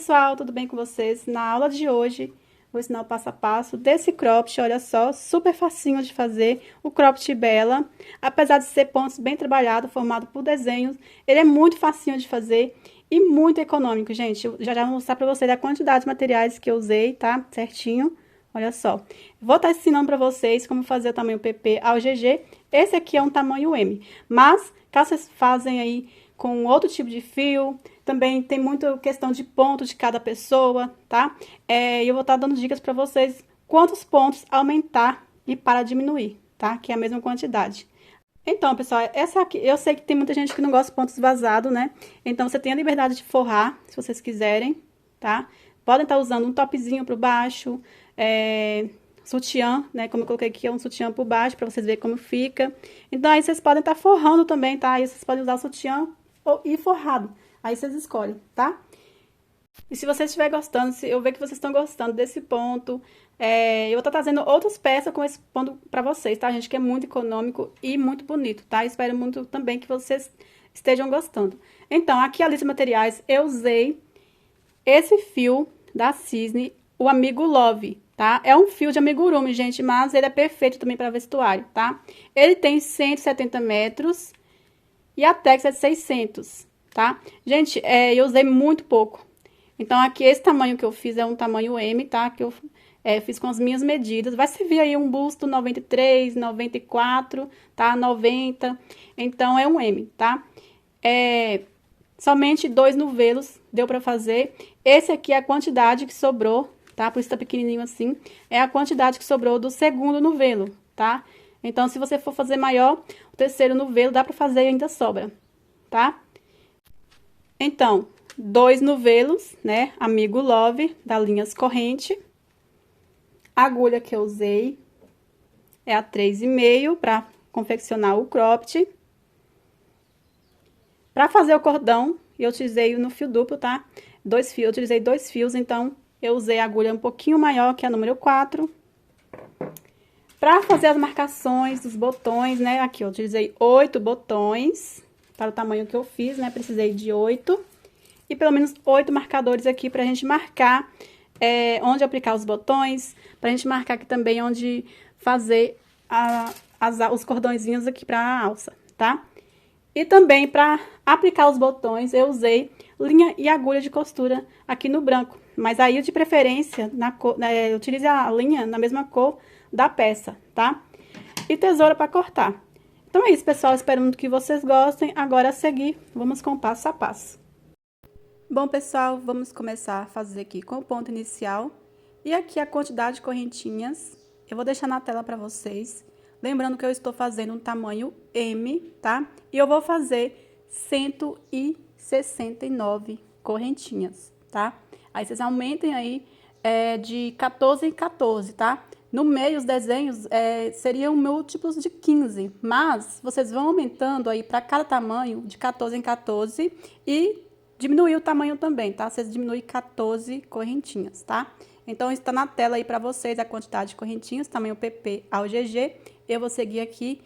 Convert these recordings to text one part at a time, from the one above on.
pessoal, tudo bem com vocês? Na aula de hoje, vou ensinar o passo a passo desse cropped, olha só, super facinho de fazer, o cropped Bella. Apesar de ser pontos bem trabalhado, formado por desenhos, ele é muito facinho de fazer e muito econômico, gente. Eu já vou mostrar pra vocês a quantidade de materiais que eu usei, tá? Certinho, olha só. Vou estar ensinando pra vocês como fazer o tamanho PP ao GG. Esse aqui é um tamanho M, mas caso vocês fazem aí com outro tipo de fio, também tem muita questão de ponto de cada pessoa, tá? E eu vou estar dando dicas para vocês quantos pontos aumentar e para diminuir, tá? Que é a mesma quantidade. Então, pessoal, essa aqui, eu sei que tem muita gente que não gosta de pontos vazados, né? Então, você tem a liberdade de forrar, se vocês quiserem, tá? Podem estar usando um topzinho por baixo, sutiã, né? Como eu coloquei aqui, é um sutiã por baixo, para vocês verem como fica. Então, aí vocês podem estar forrando também, tá? Aí vocês podem usar o sutiã e forrado. Aí vocês escolhem, tá? E se vocês estiverem gostando, se eu ver que vocês estão gostando desse ponto, eu vou estar trazendo outras peças com esse ponto pra vocês, tá, gente? Que é muito econômico e muito bonito, tá? Espero muito também que vocês estejam gostando. Então, aqui a lista de materiais, eu usei esse fio da Cisne, o Amigo Love, tá? É um fio de amigurumi, gente, mas ele é perfeito também para vestuário, tá? Ele tem 170 metros e a Tex é de 600, tá? Gente, eu usei muito pouco. Então, aqui, esse tamanho que eu fiz é um tamanho M, tá? Que eu fiz com as minhas medidas. Vai servir aí um busto 93, 94, tá? 90. Então, é um M, tá? Somente 2 novelos deu pra fazer. Esse aqui é a quantidade que sobrou, tá? Por isso tá pequenininho assim. É a quantidade que sobrou do segundo novelo, tá? Então, se você for fazer maior, o terceiro novelo dá pra fazer e ainda sobra, tá? Então, 2 novelos, né? Amigo Love, da linhas corrente. A agulha que eu usei é a 3,5 para confeccionar o cropped. Para fazer o cordão, eu utilizei no fio duplo, tá? Eu utilizei 2 fios, então eu usei a agulha um pouquinho maior, que é a número 4. Para fazer as marcações dos botões, né? Aqui eu utilizei 8 botões para o tamanho que eu fiz, né? Precisei de 8. E pelo menos 8 marcadores aqui pra gente marcar onde aplicar os botões, pra gente marcar aqui também onde fazer os cordõezinhos aqui pra alça, tá? E também pra aplicar os botões, eu usei linha e agulha de costura aqui no branco. Mas aí, de preferência, utilize a linha na mesma cor da peça, tá? E tesoura pra cortar. Então é isso, pessoal. Espero muito que vocês gostem. Agora, a seguir, vamos com o passo a passo. Bom, pessoal, vamos começar a fazer aqui com o ponto inicial. E aqui a quantidade de correntinhas, eu vou deixar na tela para vocês. Lembrando que eu estou fazendo um tamanho M, tá? E eu vou fazer 169 correntinhas, tá? Aí, vocês aumentem aí de 14 em 14, tá? No meio, os desenhos seriam múltiplos de 15, mas vocês vão aumentando aí para cada tamanho de 14 em 14 e diminuir o tamanho também, tá? Vocês diminuem 14 correntinhas, tá? Então, está na tela aí para vocês a quantidade de correntinhas, tamanho PP ao GG. Eu vou seguir aqui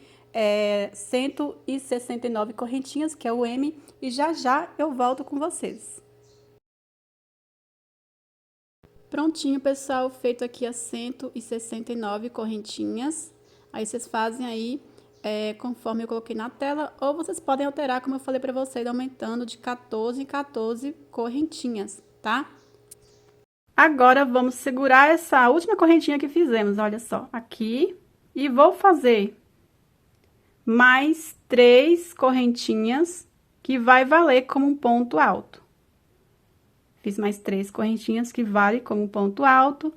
169 correntinhas, que é o M, e já já eu volto com vocês. Prontinho, pessoal, feito aqui as 169 correntinhas. Aí, vocês fazem aí conforme eu coloquei na tela, ou vocês podem alterar, como eu falei pra vocês, aumentando de 14 em 14 correntinhas, tá? Agora, vamos segurar essa última correntinha que fizemos, olha só, aqui, e vou fazer mais 3 correntinhas, que vai valer como um ponto alto. Fiz mais 3 correntinhas que vale como ponto alto.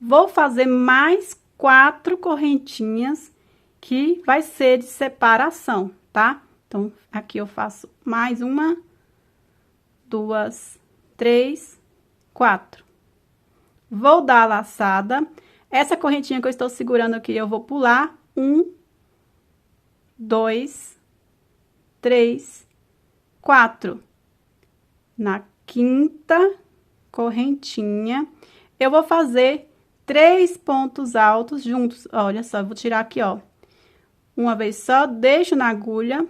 Vou fazer mais 4 correntinhas que vai ser de separação, tá? Então, aqui eu faço mais 1, 2, 3, 4. Vou dar a laçada. Essa correntinha que eu estou segurando aqui, eu vou pular 1, 2, 3, 4. Na quinta correntinha, eu vou fazer 3 pontos altos juntos. Olha só, eu vou tirar aqui, ó. Uma vez só, deixo na agulha,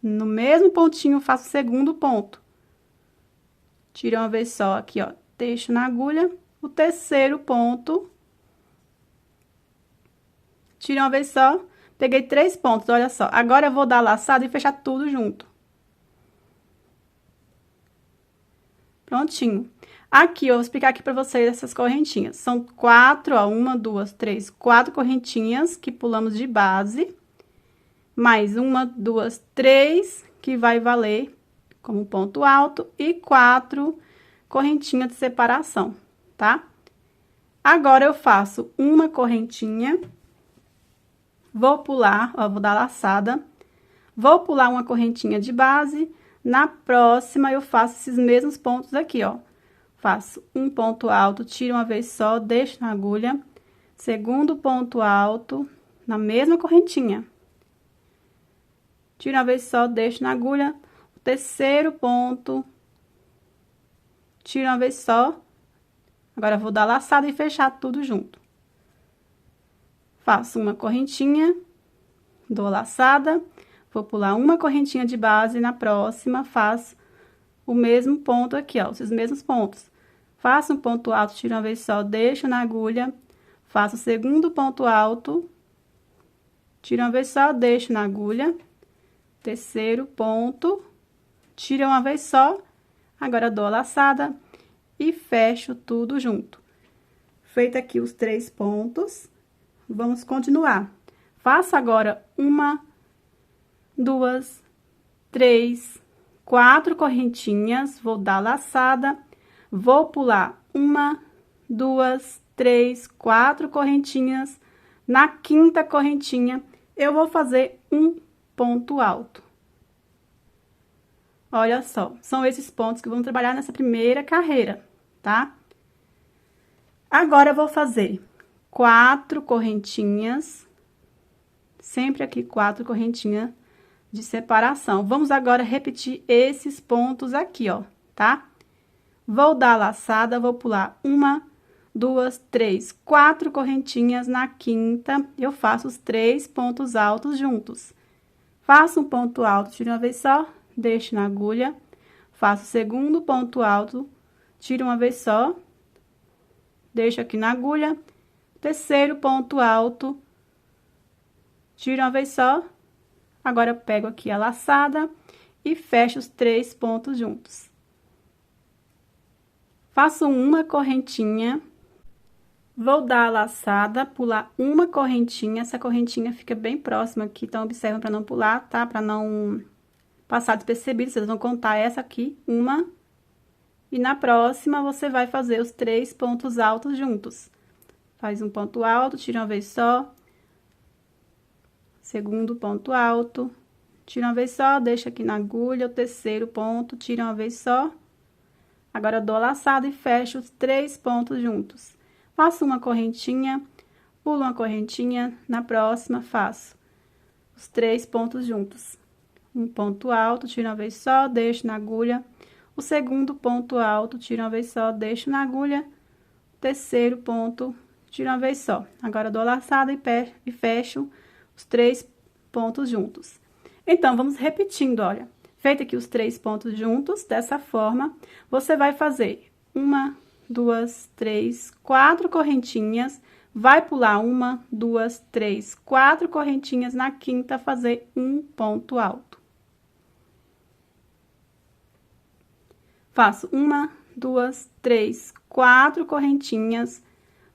no mesmo pontinho, faço o segundo ponto. Tiro uma vez só aqui, ó, deixo na agulha, o terceiro ponto, tiro uma vez só, peguei 3 pontos, olha só. Agora eu vou dar laçada e fechar tudo junto. Prontinho. Aqui, eu vou explicar aqui pra vocês essas correntinhas. São 4, ó, 1, 2, 3, 4 correntinhas que pulamos de base. Mais 1, 2, 3, que vai valer como ponto alto. E 4 correntinhas de separação, tá? Agora, eu faço uma correntinha. Vou pular, ó, vou dar laçada. Vou pular uma correntinha de base. Na próxima, eu faço esses mesmos pontos aqui, ó. Faço um ponto alto, tiro uma vez só, deixo na agulha. Segundo ponto alto, na mesma correntinha. Tiro uma vez só, deixo na agulha. O terceiro ponto, tiro uma vez só. Agora, vou dar laçada e fechar tudo junto. Faço uma correntinha, dou laçada, vou pular uma correntinha de base, na próxima, faço o mesmo ponto aqui, ó, esses mesmos pontos. Faço um ponto alto, tiro uma vez só, deixo na agulha, faço o segundo ponto alto, tiro uma vez só, deixo na agulha, terceiro ponto, tiro uma vez só, agora dou a laçada e fecho tudo junto. Feito aqui os 3 pontos, vamos continuar. Faço agora 1, 2, 3, 4 correntinhas, vou dar laçada, vou pular 1, 2, 3, 4 correntinhas. Na quinta correntinha, eu vou fazer um ponto alto. Olha só, são esses pontos que vamos trabalhar nessa primeira carreira, tá? Agora, eu vou fazer 4 correntinhas, sempre aqui 4 correntinhas de separação. Vamos agora repetir esses pontos aqui, ó, tá? Vou dar laçada, vou pular 1, 2, 3, 4 correntinhas. Na quinta, eu faço os 3 pontos altos juntos. Faço um ponto alto, tiro uma vez só, deixo na agulha. Faço o segundo ponto alto, tiro uma vez só, deixo aqui na agulha. Terceiro ponto alto, tiro uma vez só. Agora, eu pego aqui a laçada e fecho os 3 pontos juntos. Faço uma correntinha, vou dar a laçada, pular uma correntinha. Essa correntinha fica bem próxima aqui, então observa para não pular, tá? Para não passar despercebido, vocês vão contar essa aqui, uma. E na próxima, você vai fazer os 3 pontos altos juntos. Faz um ponto alto, tira uma vez só. Segundo ponto alto, tira uma vez só, deixa aqui na agulha. O terceiro ponto, tira uma vez só. Agora, dou a laçada e fecho os 3 pontos juntos. Faço uma correntinha, pulo uma correntinha. Na próxima, faço os 3 pontos juntos. Um ponto alto, tiro uma vez só, deixo na agulha. O segundo ponto alto, tiro uma vez só, deixo na agulha. O terceiro ponto, tiro uma vez só. Agora, dou a laçada e fecho os 3 pontos juntos. Então, vamos repetindo, olha. Feito aqui os 3 pontos juntos, dessa forma, você vai fazer 1, 2, 3, 4 correntinhas. Vai pular 1, 2, 3, 4 correntinhas. Na quinta, fazer um ponto alto. Faço 1, 2, 3, 4 correntinhas.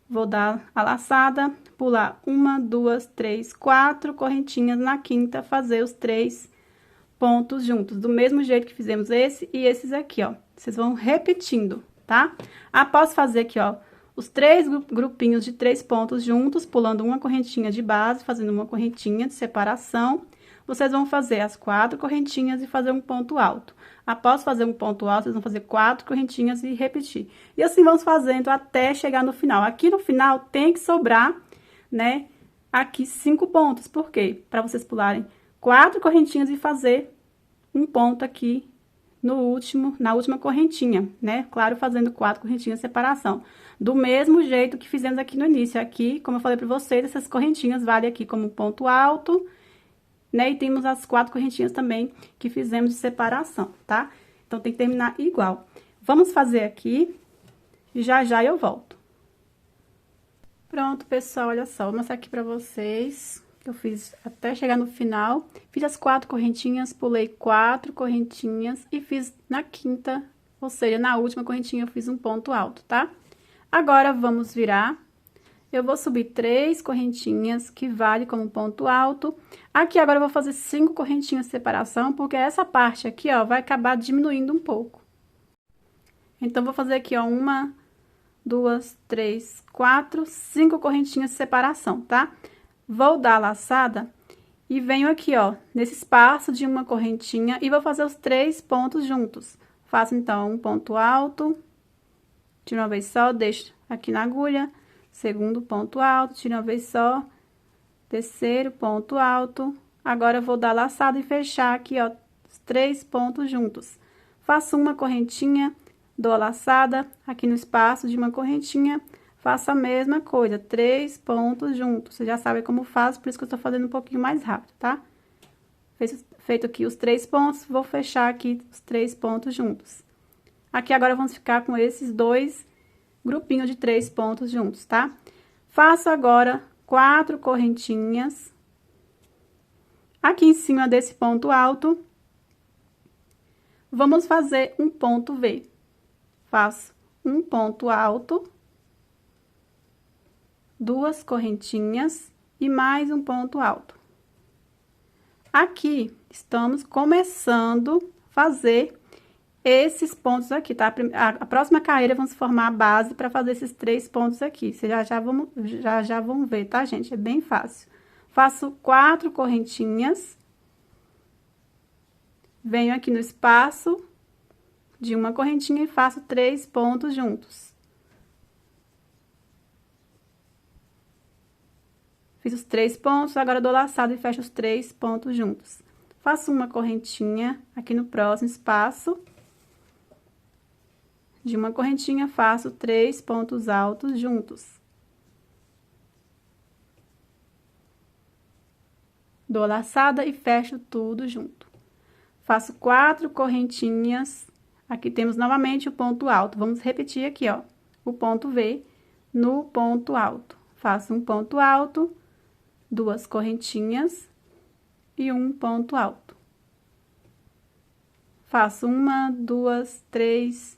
Vou dar a laçada, pular 1, 2, 3, 4 correntinhas. Na quinta, fazer os 3 pontos juntos, do mesmo jeito que fizemos esse e esses aqui, ó. Vocês vão repetindo, tá? Após fazer aqui, ó, os 3 grupinhos de 3 pontos juntos, pulando uma correntinha de base, fazendo uma correntinha de separação, vocês vão fazer as 4 correntinhas e fazer um ponto alto. Após fazer um ponto alto, vocês vão fazer 4 correntinhas e repetir. E assim vamos fazendo até chegar no final. Aqui no final tem que sobrar, né, aqui 5 pontos. Por quê? Para vocês pularem 4 correntinhas e fazer um ponto aqui no último, na última correntinha, né? Claro, fazendo 4 correntinhas de separação. Do mesmo jeito que fizemos aqui no início. Aqui, como eu falei para vocês, essas correntinhas valem aqui como ponto alto, né? E temos as 4 correntinhas também que fizemos de separação, tá? Então, tem que terminar igual. Vamos fazer aqui e já já eu volto. Pronto, pessoal, olha só, vou mostrar aqui pra vocês que eu fiz até chegar no final. Fiz as 4 correntinhas, pulei 4 correntinhas e fiz na quinta, ou seja, na última correntinha eu fiz um ponto alto, tá? Agora, vamos virar. Eu vou subir 3 correntinhas, que vale como ponto alto. Aqui, agora, eu vou fazer 5 correntinhas de separação, porque essa parte aqui, ó, vai acabar diminuindo um pouco. Então, vou fazer aqui, ó, 1, 2, 3, 4, 5 correntinhas de separação, tá? Vou dar a laçada e venho aqui, ó, nesse espaço de uma correntinha e vou fazer os 3 pontos juntos. Faço, então, um ponto alto, tiro uma vez só, deixo aqui na agulha, segundo ponto alto, tiro uma vez só, terceiro ponto alto. Agora, eu vou dar a laçada e fechar aqui, ó, os 3 pontos juntos. Faço uma correntinha, dou a laçada aqui no espaço de uma correntinha, faço a mesma coisa, 3 pontos juntos. Você já sabe como faz, por isso que eu tô fazendo um pouquinho mais rápido, tá? Feito aqui os 3 pontos, vou fechar aqui os 3 pontos juntos. Aqui agora vamos ficar com esses 2 grupinhos de 3 pontos juntos, tá? Faço agora 4 correntinhas aqui em cima desse ponto alto. Vamos fazer um ponto V. Faço um ponto alto, 2 correntinhas e mais um ponto alto. Aqui, estamos começando a fazer esses pontos aqui, tá? A próxima carreira, vamos formar a base para fazer esses 3 pontos aqui. Vocês já vão ver, tá, gente? É bem fácil. Faço 4 correntinhas. Venho aqui no espaço de uma correntinha e faço 3 pontos juntos. Fiz os 3 pontos, agora dou laçado e fecho os 3 pontos juntos. Faço uma correntinha aqui no próximo espaço. De uma correntinha, faço 3 pontos altos juntos. Dou laçada e fecho tudo junto. Faço 4 correntinhas. Aqui temos novamente o ponto alto. Vamos repetir aqui, ó, o ponto V no ponto alto. Faço um ponto alto, 2 correntinhas e um ponto alto. Faço 1, 2, 3,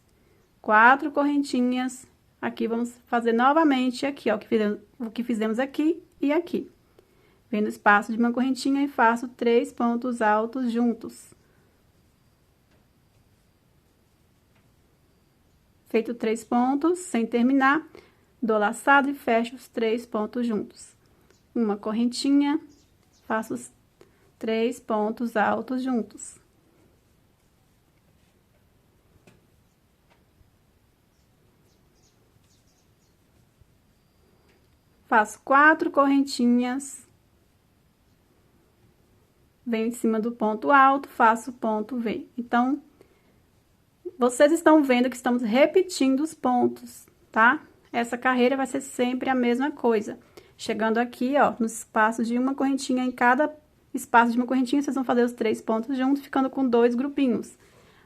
4 correntinhas. Aqui vamos fazer novamente aqui, ó, o que fizemos aqui e aqui. Venho no espaço de uma correntinha e faço 3 pontos altos juntos. Feito 3 pontos, sem terminar, dou laçado e fecho os 3 pontos juntos. Uma correntinha, faço os 3 pontos altos juntos. Faço 4 correntinhas. Venho em cima do ponto alto, faço ponto V. Então, vocês estão vendo que estamos repetindo os pontos, tá? Essa carreira vai ser sempre a mesma coisa. Chegando aqui, ó, no espaço de uma correntinha, em cada espaço de uma correntinha, vocês vão fazer os 3 pontos juntos, ficando com 2 grupinhos.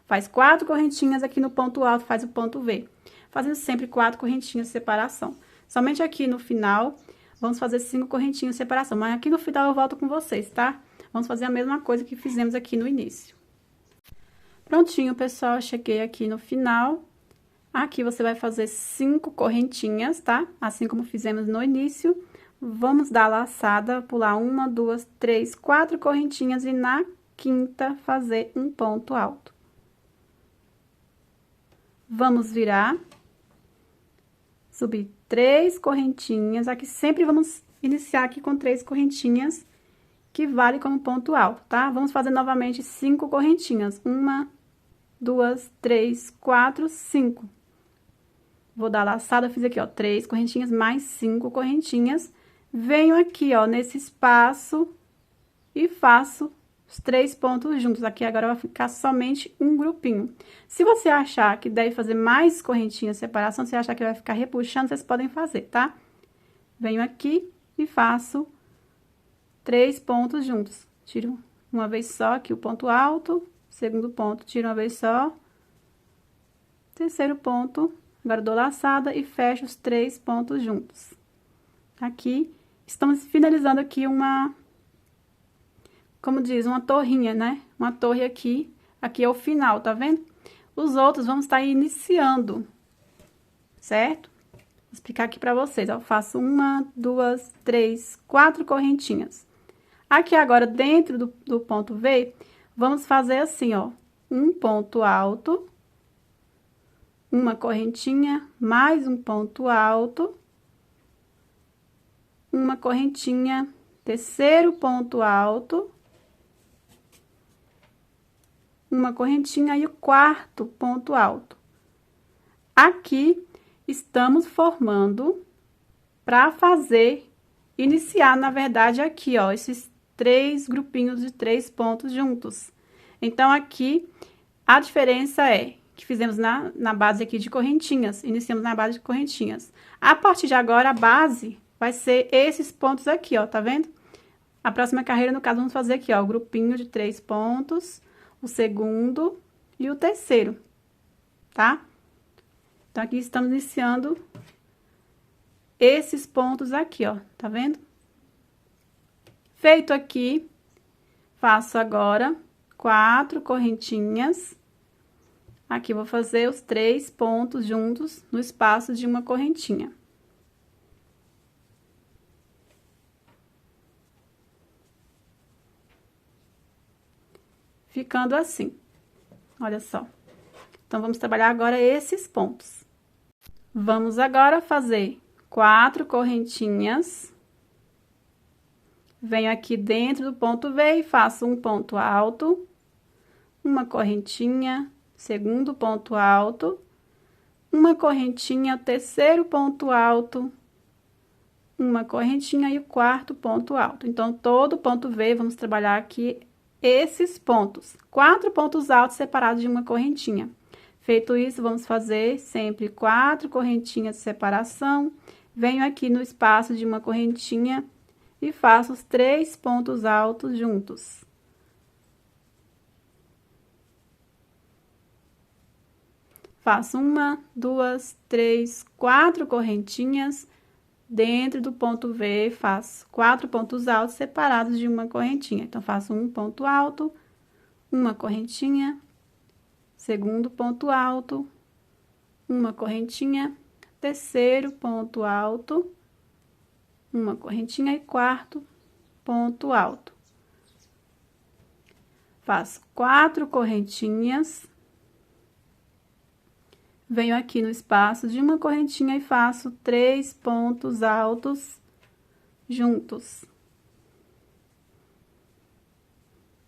Faz 4 correntinhas aqui no ponto alto, faz o ponto V. Fazendo sempre 4 correntinhas de separação. Somente aqui no final, vamos fazer 5 correntinhas de separação. Mas aqui no final eu volto com vocês, tá? Vamos fazer a mesma coisa que fizemos aqui no início. Prontinho, pessoal, cheguei aqui no final. Aqui você vai fazer 5 correntinhas, tá? Assim como fizemos no início. Vamos dar a laçada, pular 1, 2, 3, 4 correntinhas e na quinta fazer um ponto alto. Vamos virar. Subir 3 correntinhas. Aqui sempre vamos iniciar aqui com 3 correntinhas, que vale como ponto alto, tá? Vamos fazer novamente 5 correntinhas. 1, 2, 3, 4, 5. Vou dar laçada, fiz aqui, ó, 3 correntinhas mais 5 correntinhas. Venho aqui, ó, nesse espaço e faço os 3 pontos juntos. Aqui agora vai ficar somente um grupinho. Se você achar que deve fazer mais correntinhas de separação, se achar que vai ficar repuxando, vocês podem fazer, tá? Venho aqui e faço 3 pontos juntos. Tiro uma vez só aqui o ponto alto, segundo ponto, tiro uma vez só, terceiro ponto Agora, dou laçada e fecho os 3 pontos juntos. Aqui, estamos finalizando aqui como diz, uma torrinha, né? Uma torre aqui. Aqui é o final, tá vendo? Os outros vamos estar iniciando, certo? Vou explicar aqui pra vocês, ó. Eu faço 1, 2, 3, 4 correntinhas. Aqui agora, dentro do ponto V, vamos fazer assim, ó. Um ponto alto, uma correntinha, mais um ponto alto, uma correntinha, terceiro ponto alto, uma correntinha e o quarto ponto alto. Aqui, estamos formando para iniciar, na verdade, aqui, ó, esses 3 grupinhos de 3 pontos juntos. Então, aqui, a diferença é que fizemos na base aqui de correntinhas, iniciamos na base de correntinhas. A partir de agora, a base vai ser esses pontos aqui, ó, tá vendo? A próxima carreira, no caso, vamos fazer aqui, ó, o grupinho de 3 pontos, o segundo e o terceiro, tá? Então, aqui estamos iniciando esses pontos aqui, ó, tá vendo? Feito aqui, faço agora 4 correntinhas. Aqui, vou fazer os 3 pontos juntos no espaço de uma correntinha. Ficando assim, olha só. Então, vamos trabalhar agora esses pontos. Vamos agora fazer 4 correntinhas. Venho aqui dentro do ponto V e faço um ponto alto, uma correntinha, segundo ponto alto, uma correntinha, terceiro ponto alto, uma correntinha e o quarto ponto alto. Então, todo ponto V, vamos trabalhar aqui esses pontos, 4 pontos altos separados de uma correntinha. Feito isso, vamos fazer sempre 4 correntinhas de separação. Venho aqui no espaço de uma correntinha e faço os 3 pontos altos juntos. Faço 1, 2, 3, 4 correntinhas. Dentro do ponto V, faço 4 pontos altos separados de uma correntinha. Então, faço um ponto alto, uma correntinha, segundo ponto alto, uma correntinha, terceiro ponto alto, uma correntinha e quarto ponto alto. Faço 4 correntinhas. Venho aqui no espaço de uma correntinha e faço 3 pontos altos juntos.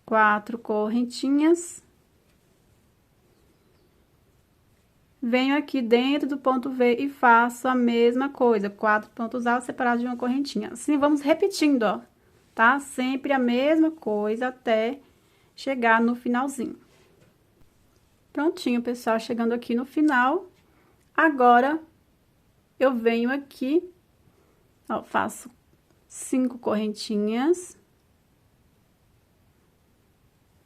4 correntinhas. Venho aqui dentro do ponto V e faço a mesma coisa, 4 pontos altos separados de uma correntinha. Assim, vamos repetindo, ó, tá? Sempre a mesma coisa até chegar no finalzinho. Prontinho, pessoal, chegando aqui no final. Agora, eu venho aqui, ó, faço 5 correntinhas.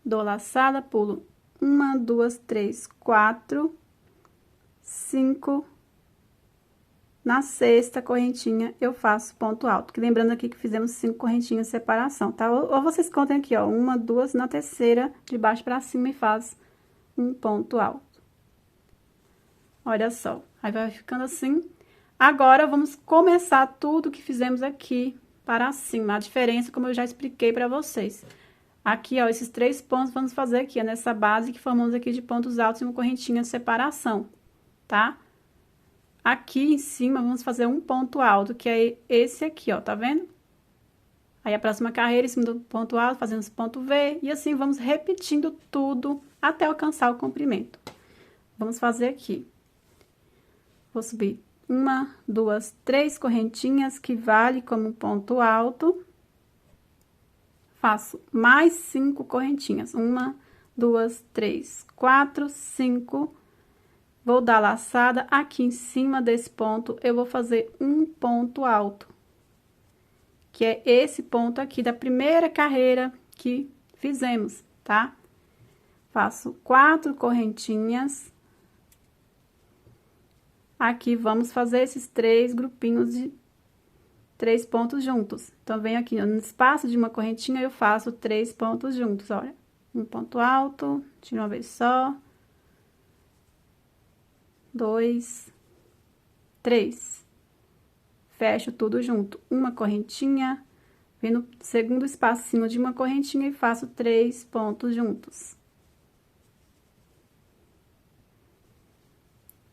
Dou laçada, pulo 1, 2, 3, 4, 5. Na sexta correntinha, eu faço ponto alto. Que lembrando aqui que fizemos 5 correntinhas de separação, tá? Ou vocês contem aqui, ó, 1, 2, na terceira, de baixo pra cima e faz um ponto alto. Olha só, aí vai ficando assim. Agora, vamos começar tudo que fizemos aqui para cima. A diferença, como eu já expliquei pra vocês. Aqui, ó, esses 3 pontos, vamos fazer aqui, ó, nessa base que formamos aqui de pontos altos e uma correntinha de separação, tá? Aqui em cima, vamos fazer um ponto alto, que é esse aqui, ó, tá vendo? Aí, a próxima carreira, em cima do ponto alto, fazemos ponto V, e assim vamos repetindo tudo até alcançar o comprimento. Vamos fazer aqui. Vou subir 1, 2, 3 correntinhas, que vale como ponto alto. Faço mais 5 correntinhas. 1, 2, 3, 4, 5. Vou dar laçada. Aqui em cima desse ponto, eu vou fazer um ponto alto, que é esse ponto aqui da primeira carreira que fizemos, tá? Faço 4 correntinhas. aqui vamos fazer esses 3 grupinhos de 3 pontos juntos. Então, venho aqui no espaço de uma correntinha, eu faço 3 pontos juntos, olha. Um ponto alto, tiro uma vez só. 2, 3. Fecho tudo junto. Uma correntinha, venho no segundo espacinho de uma correntinha e faço 3 pontos juntos.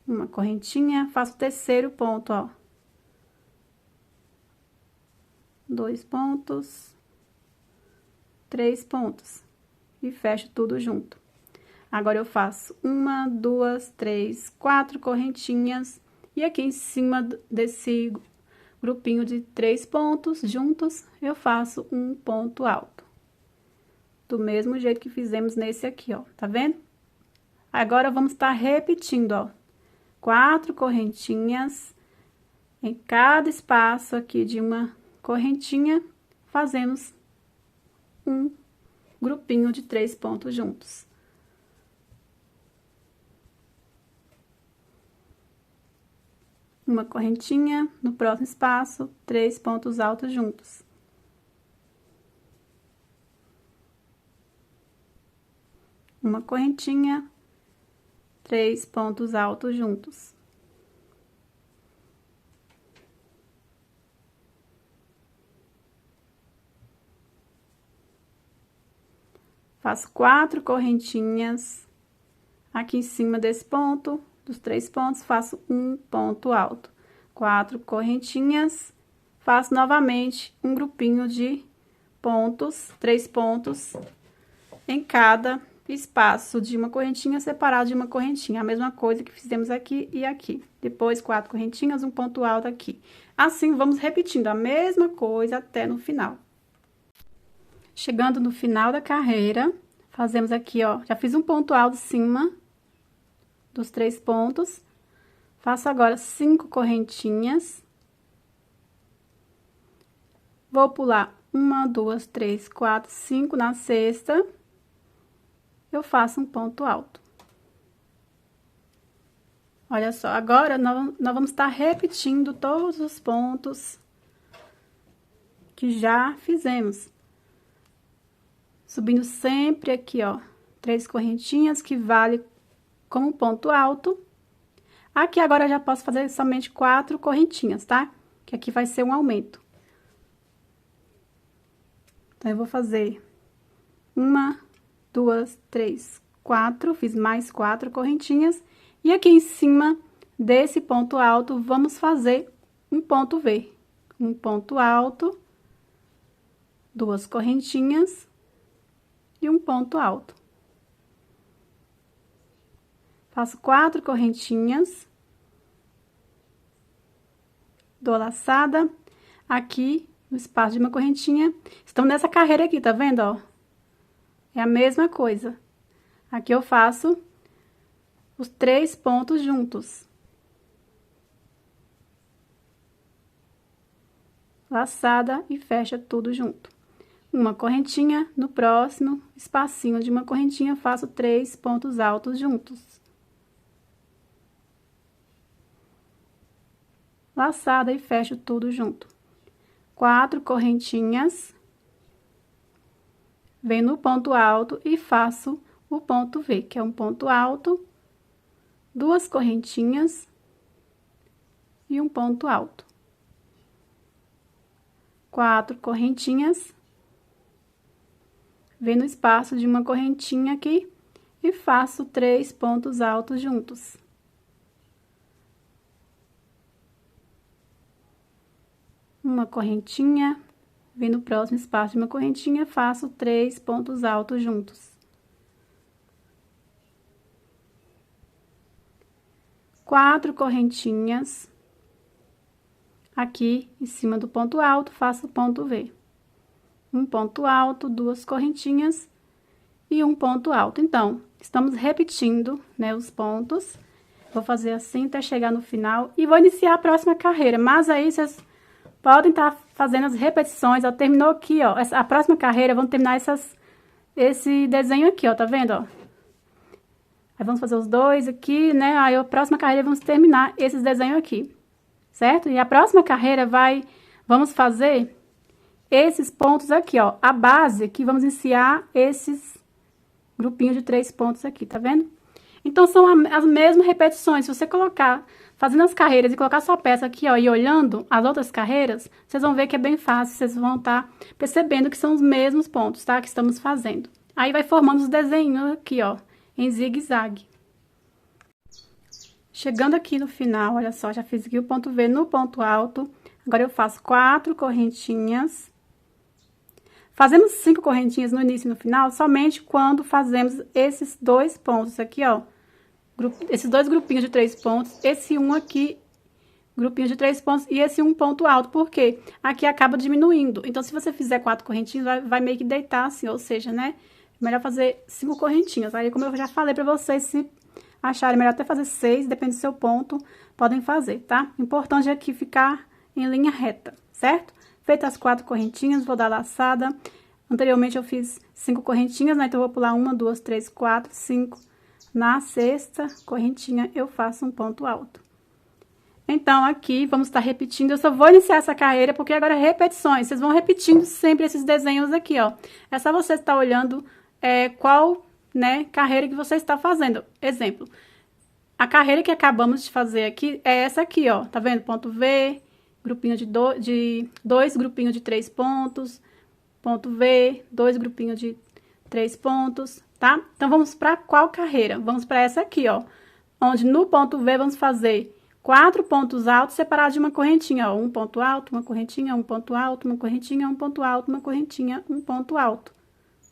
Uma correntinha, faço o terceiro ponto, ó. 2 pontos, 3 pontos e fecho tudo junto. Agora, eu faço 1, 2, 3, 4 correntinhas e aqui em cima desse grupinho de 3 pontos juntos, eu faço um ponto alto. Do mesmo jeito que fizemos nesse aqui, ó, tá vendo? Agora, vamos estar repetindo, ó, 4 correntinhas em cada espaço aqui de uma correntinha, fazemos um grupinho de 3 pontos juntos. Uma correntinha, no próximo espaço, 3 pontos altos juntos. Uma correntinha, 3 pontos altos juntos. Faço 4 correntinhas aqui em cima desse ponto, dos 3 pontos, faço um ponto alto. 4 correntinhas, faço novamente um grupinho de pontos, 3 pontos em cada espaço de uma correntinha separado de uma correntinha. A mesma coisa que fizemos aqui e aqui. Depois, 4 correntinhas, um ponto alto aqui. Assim, vamos repetindo a mesma coisa até no final. Chegando no final da carreira, fazemos aqui, ó, já fiz um ponto alto em cima dos 3 pontos. Faço agora 5 correntinhas. Vou pular 1, 2, 3, 4, 5 na sexta. Eu faço um ponto alto. Olha só, agora nós vamos estar repetindo todos os pontos que já fizemos. Subindo sempre aqui, ó, 3 correntinhas, que vale como ponto alto. Aqui agora eu já posso fazer somente 4 correntinhas, tá? Que aqui vai ser um aumento. Então, eu vou fazer 1, 2, 3, 4, fiz mais 4 correntinhas. E aqui em cima desse ponto alto, vamos fazer um ponto V. Um ponto alto, 2 correntinhas e um ponto alto. Faço 4 correntinhas, dou a laçada aqui no espaço de uma correntinha. Estão nessa carreira aqui, tá vendo, ó? É a mesma coisa. Aqui eu faço os 3 pontos juntos. Laçada e fecha tudo junto. Uma correntinha, no próximo espacinho de uma correntinha, faço 3 pontos altos juntos. Laçada e fecho tudo junto. 4 correntinhas. Venho no ponto alto e faço o ponto V, que é um ponto alto, 2 correntinhas e um ponto alto. 4 correntinhas. Venho no espaço de uma correntinha aqui e faço 3 pontos altos juntos. Uma correntinha, venho no próximo espaço de uma correntinha, faço 3 pontos altos juntos. 4 correntinhas. Aqui, em cima do ponto alto, faço o ponto V. Um ponto alto, 2 correntinhas e um ponto alto. Então, estamos repetindo, né, os pontos. Vou fazer assim até chegar no final e vou iniciar a próxima carreira. Mas aí, vocês podem estar fazendo as repetições, ó. Terminou aqui, ó. A próxima carreira, vamos terminar esse desenho aqui, ó. Tá vendo, ó? Aí vamos fazer os dois aqui, né? Aí a próxima carreira vamos terminar esses desenhos aqui, certo? E a próxima carreira vamos fazer esses pontos aqui, ó. A base que vamos iniciar esses grupinhos de 3 pontos aqui, tá vendo? Então, são as mesmas repetições. Se você colocar, fazendo as carreiras e colocar sua peça aqui, ó, e olhando as outras carreiras, vocês vão ver que é bem fácil, vocês vão estar percebendo que são os mesmos pontos, tá? Que estamos fazendo. Aí, vai formando os desenhos aqui, ó, em zigue-zague. Chegando aqui no final, olha só, já fiz aqui o ponto V no ponto alto. Agora, eu faço 4 correntinhas. Fazemos 5 correntinhas no início e no final, somente quando fazemos esses 2 pontos aqui, ó. Esses 2 grupinhos de 3 pontos, esse um aqui, grupinho de 3 pontos, e esse um ponto alto, porque aqui acaba diminuindo. Então, se você fizer 4 correntinhas, vai meio que deitar assim, ou seja, né? Melhor fazer 5 correntinhas. Aí, como eu já falei pra vocês, se acharem melhor até fazer 6, depende do seu ponto, podem fazer, tá? Importante é aqui ficar em linha reta, certo? Feitas as 4 correntinhas, vou dar laçada. Anteriormente, eu fiz 5 correntinhas, né? Então, eu vou pular 1, 2, 3, 4, 5. Na sexta correntinha, eu faço um ponto alto. Então, aqui, vamos estar repetindo. Eu só vou iniciar essa carreira, porque agora é repetições. Vocês vão repetindo sempre esses desenhos aqui, ó. É só você estar olhando qual, né, carreira que você está fazendo. Exemplo, a carreira que acabamos de fazer aqui é essa aqui, ó. Tá vendo? Ponto V, grupinho de 2 grupinhos de 3 pontos, ponto V, 2 grupinhos de 3 pontos, tá? Então, vamos para qual carreira? Vamos para essa aqui, ó. Onde no ponto V vamos fazer 4 pontos altos separados de uma correntinha, ó. Um ponto alto, uma correntinha, um ponto alto, uma correntinha, um ponto alto, uma correntinha, um ponto alto,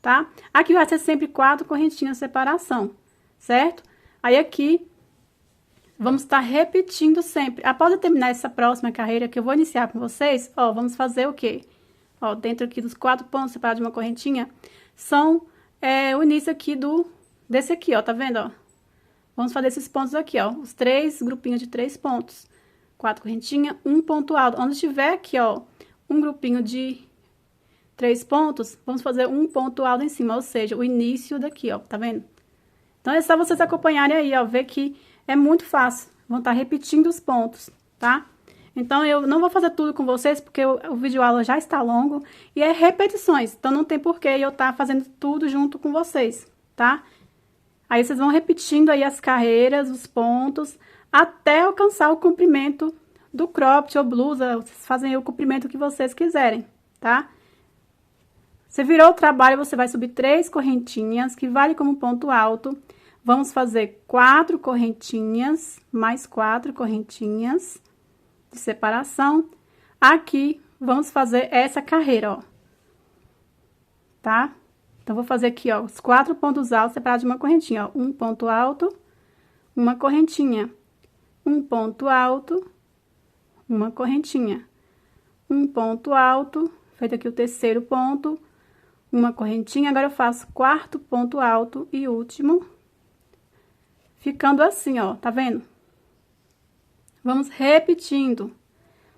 tá? Aqui vai ser sempre 4 correntinhas de separação, certo? Aí, aqui, vamos estar repetindo sempre. Após eu terminar essa próxima carreira que eu vou iniciar com vocês, ó, vamos fazer o quê? Ó, dentro aqui dos 4 pontos separados de uma correntinha, são o início aqui desse aqui, ó, tá vendo, ó? Vamos fazer esses pontos aqui, ó, os 3 grupinhos de 3 pontos. 4 correntinhas, um ponto alto. Onde tiver aqui, ó, um grupinho de 3 pontos, vamos fazer um ponto alto em cima, ou seja, o início daqui, ó, tá vendo? Então, é só vocês acompanharem aí, ó, ver que é muito fácil. Vão estar repetindo os pontos, tá? Então, eu não vou fazer tudo com vocês, porque o vídeo aula já está longo e é repetições. Então, não tem porquê eu estar fazendo tudo junto com vocês, tá? Aí, vocês vão repetindo aí as carreiras, os pontos, até alcançar o comprimento do cropped ou blusa. Vocês fazem aí o comprimento que vocês quiserem, tá? Você virou o trabalho, você vai subir 3 correntinhas, que vale como ponto alto. Vamos fazer 4 correntinhas, mais 4 correntinhas de separação. Aqui, vamos fazer essa carreira, ó. Tá? Então, vou fazer aqui, ó, os 4 pontos altos separados de uma correntinha, ó. Um ponto alto, uma correntinha. Um ponto alto, uma correntinha. Um ponto alto, feito aqui o terceiro ponto, uma correntinha. Agora, eu faço 4º ponto alto e último, ficando assim, ó, tá vendo? Vamos repetindo.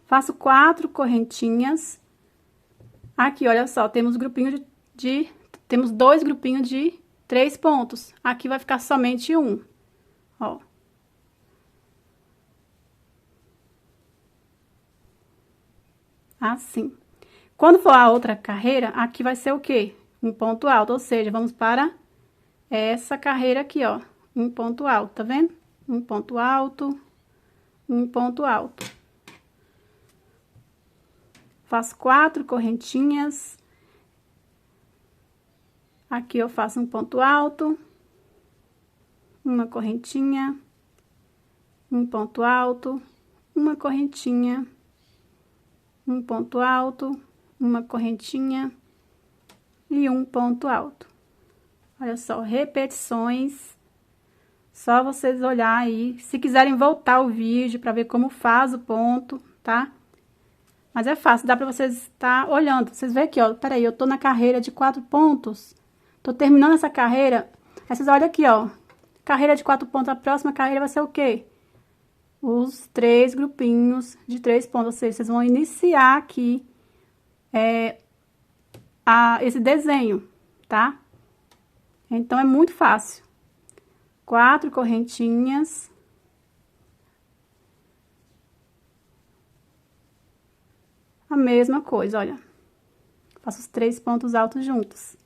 Faço 4 correntinhas. Aqui, olha só, temos grupinho temos 2 grupinhos de 3 pontos. Aqui vai ficar somente um, ó. Assim. Quando for a outra carreira, aqui vai ser o quê? Um ponto alto, ou seja, vamos para essa carreira aqui, ó. Um ponto alto, tá vendo? Um ponto alto, um ponto alto. Faço 4 correntinhas. Aqui eu faço um ponto alto, uma correntinha, um ponto alto, uma correntinha, um ponto alto, uma correntinha e um ponto alto. Olha só, repetições. Só vocês olhar aí. Se quiserem voltar o vídeo para ver como faz o ponto, tá? Mas é fácil, dá pra vocês estar olhando. Vocês veem aqui, ó, peraí, eu tô na carreira de 4 pontos. Tô terminando essa carreira. Aí vocês olham aqui, ó. Carreira de 4 pontos, a próxima carreira vai ser o quê? Os 3 grupinhos de 3 pontos. Ou seja, vocês vão iniciar aqui esse desenho, tá? Então, é muito fácil. 4 correntinhas. A mesma coisa, olha. Faço os 3 pontos altos juntos.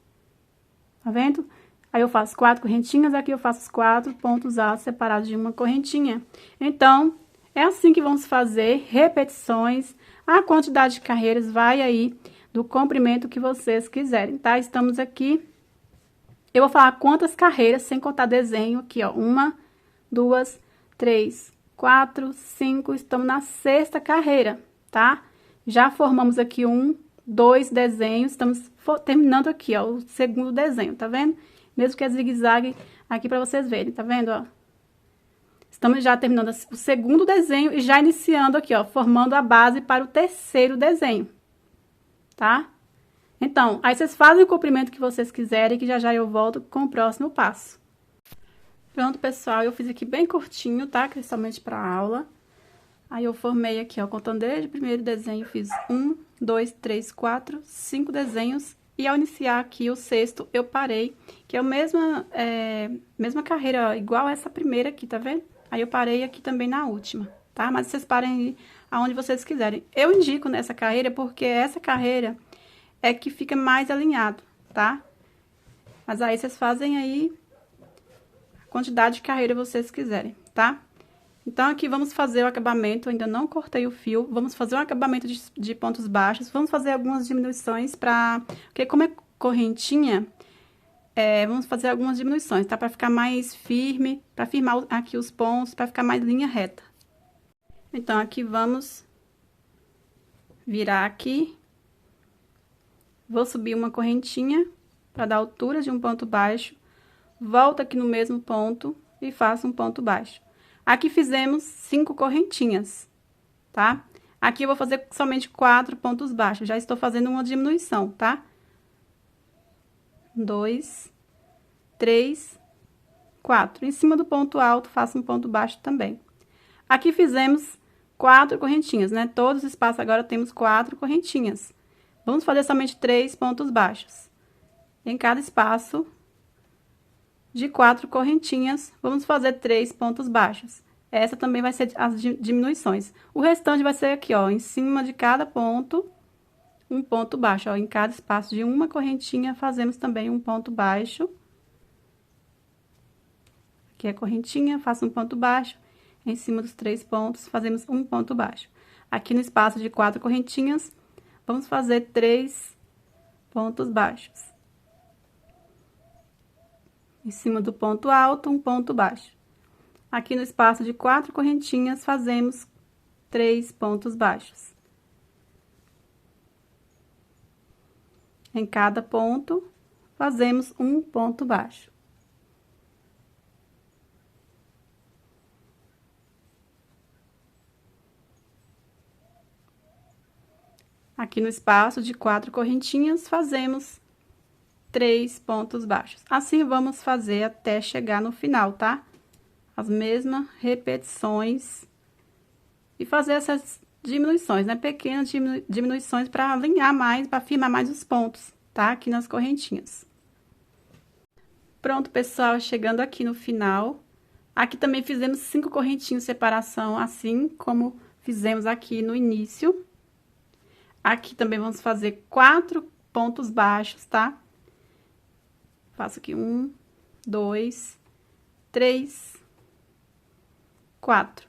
Tá vendo? Aí, eu faço 4 correntinhas, aqui eu faço os 4 pontos altos separados de uma correntinha. Então, é assim que vamos fazer repetições. A quantidade de carreiras vai aí do comprimento que vocês quiserem, tá? Estamos aqui. Eu vou falar quantas carreiras, sem contar desenho, aqui, ó. 1, 2, 3, 4, 5. Estamos na 6ª carreira, tá? Já formamos aqui 2 desenhos. Estamos terminando aqui, ó, o 2º desenho, tá vendo? Mesmo que é zigue-zague aqui pra vocês verem, tá vendo, ó? Estamos já terminando o 2º desenho e já iniciando aqui, ó, formando a base para o 3º desenho, tá? Então, aí vocês fazem o comprimento que vocês quiserem, que já já eu volto com o próximo passo. Pronto, pessoal, eu fiz aqui bem curtinho, tá? Que é somente pra aula. Aí, eu formei aqui, ó, contando desde o primeiro desenho, fiz 1, 2, 3, 4, 5 desenhos. E ao iniciar aqui o 6º, eu parei, que é a mesma carreira, ó, igual essa primeira aqui, tá vendo? Aí, eu parei aqui também na última, tá? Mas vocês parem aonde vocês quiserem. Eu indico nessa carreira porque essa carreira é que fica mais alinhado, tá? Mas aí, vocês fazem aí a quantidade de carreira vocês quiserem, tá? Então, aqui vamos fazer o acabamento, ainda não cortei o fio, vamos fazer um acabamento de pontos baixos, vamos fazer algumas diminuições porque como é correntinha, vamos fazer algumas diminuições, tá? Pra ficar mais firme, pra firmar aqui os pontos, pra ficar mais linha reta. Então, aqui vamos virar aqui. Vou subir uma correntinha pra dar altura de um ponto baixo, volto aqui no mesmo ponto e faço um ponto baixo. Aqui fizemos 5 correntinhas, tá? Aqui eu vou fazer somente 4 pontos baixos, já estou fazendo uma diminuição, tá? 2, 3, 4. Em cima do ponto alto, faço um ponto baixo também. Aqui fizemos 4 correntinhas, né? Todos os espaços agora temos 4 correntinhas. Vamos fazer somente 3 pontos baixos. Em cada espaço de 4 correntinhas, vamos fazer 3 pontos baixos. Essa também vai ser as diminuições. O restante vai ser aqui, ó, em cima de cada ponto, um ponto baixo, ó. Em cada espaço de uma correntinha, fazemos também um ponto baixo. Aqui é a correntinha, faço um ponto baixo. Em cima dos 3 pontos, fazemos um ponto baixo. Aqui no espaço de 4 correntinhas, vamos fazer 3 pontos baixos. Em cima do ponto alto, um ponto baixo. Aqui no espaço de 4 correntinhas, fazemos 3 pontos baixos. Em cada ponto, fazemos um ponto baixo. Aqui no espaço de 4 correntinhas, fazemos 3 pontos baixos. Assim, vamos fazer até chegar no final, tá? As mesmas repetições. E fazer essas diminuições, né? Pequenas diminuições para alinhar mais, para firmar mais os pontos, tá? Aqui nas correntinhas. Pronto, pessoal, chegando aqui no final. Aqui também fizemos 5 correntinhas de separação, assim como fizemos aqui no início. Aqui também vamos fazer 4 pontos baixos, tá? Faço aqui 1, 2, 3, 4.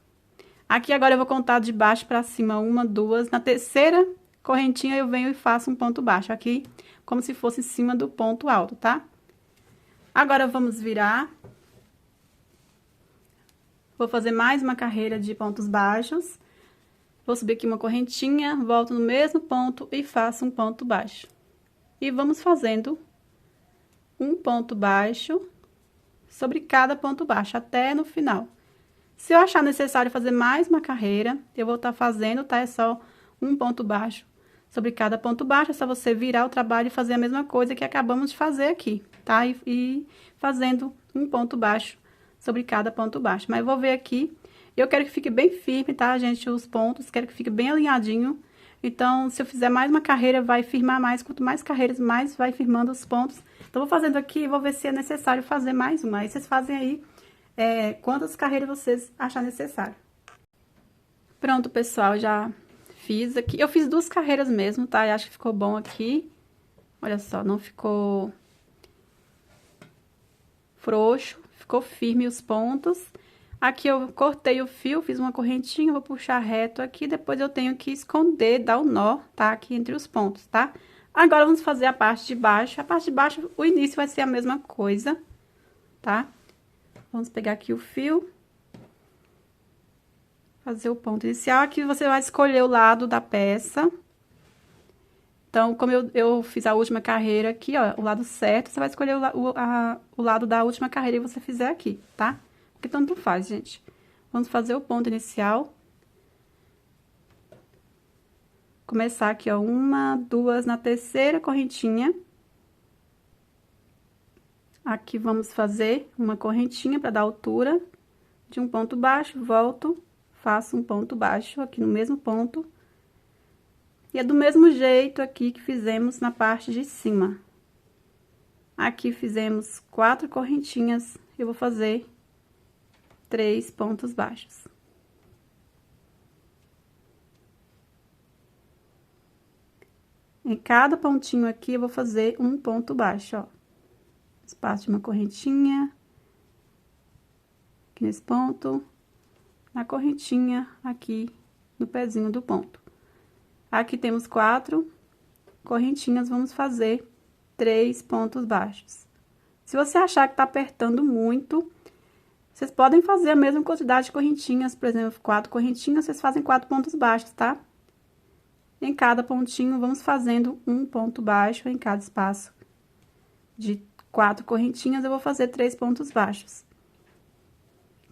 Aqui agora eu vou contar de baixo pra cima, 1, 2. Na terceira correntinha eu venho e faço um ponto baixo aqui, como se fosse em cima do ponto alto, tá? Agora vamos virar. Vou fazer mais uma carreira de pontos baixos. Vou subir aqui uma correntinha, volto no mesmo ponto e faço um ponto baixo. E vamos fazendo um ponto baixo sobre cada ponto baixo, até no final. Se eu achar necessário fazer mais uma carreira, eu vou estar fazendo, tá? É só um ponto baixo sobre cada ponto baixo, é só você virar o trabalho e fazer a mesma coisa que acabamos de fazer aqui, tá? E fazendo um ponto baixo sobre cada ponto baixo. Mas eu vou ver aqui, eu quero que fique bem firme, tá, gente? Os pontos, quero que fique bem alinhadinho. Então, se eu fizer mais uma carreira, vai firmar mais. Quanto mais carreiras, mais vai firmando os pontos. Então, vou fazendo aqui e vou ver se é necessário fazer mais uma. Aí, vocês fazem aí quantas carreiras vocês acharem necessário. Pronto, pessoal, já fiz aqui. Eu fiz 2 carreiras mesmo, tá? Eu acho que ficou bom aqui. Olha só, não ficou frouxo, ficou firme os pontos. Aqui eu cortei o fio, fiz uma correntinha, vou puxar reto aqui, depois eu tenho que esconder, dar o nó, tá? Aqui entre os pontos, tá? Agora, vamos fazer a parte de baixo. A parte de baixo, o início vai ser a mesma coisa, tá? Vamos pegar aqui o fio. Fazer o ponto inicial. Aqui você vai escolher o lado da peça. Então, como eu fiz a última carreira aqui, ó, o lado certo, você vai escolher o lado da última carreira que você fizer aqui, tá? Porque tanto faz, gente. Vamos fazer o ponto inicial. Começar aqui, ó, 1, 2 na terceira correntinha. Aqui vamos fazer uma correntinha para dar altura de um ponto baixo, volto, faço um ponto baixo aqui no mesmo ponto. E é do mesmo jeito aqui que fizemos na parte de cima. Aqui fizemos 4 correntinhas, eu vou fazer 3 pontos baixos. Em cada pontinho aqui, eu vou fazer um ponto baixo, ó. Espaço de uma correntinha. Aqui nesse ponto. Na correntinha, aqui no pezinho do ponto. Aqui temos 4 correntinhas, vamos fazer 3 pontos baixos. Se você achar que tá apertando muito, vocês podem fazer a mesma quantidade de correntinhas, por exemplo, 4 correntinhas, vocês fazem 4 pontos baixos, tá? Em cada pontinho, vamos fazendo um ponto baixo em cada espaço. De 4 correntinhas, eu vou fazer 3 pontos baixos.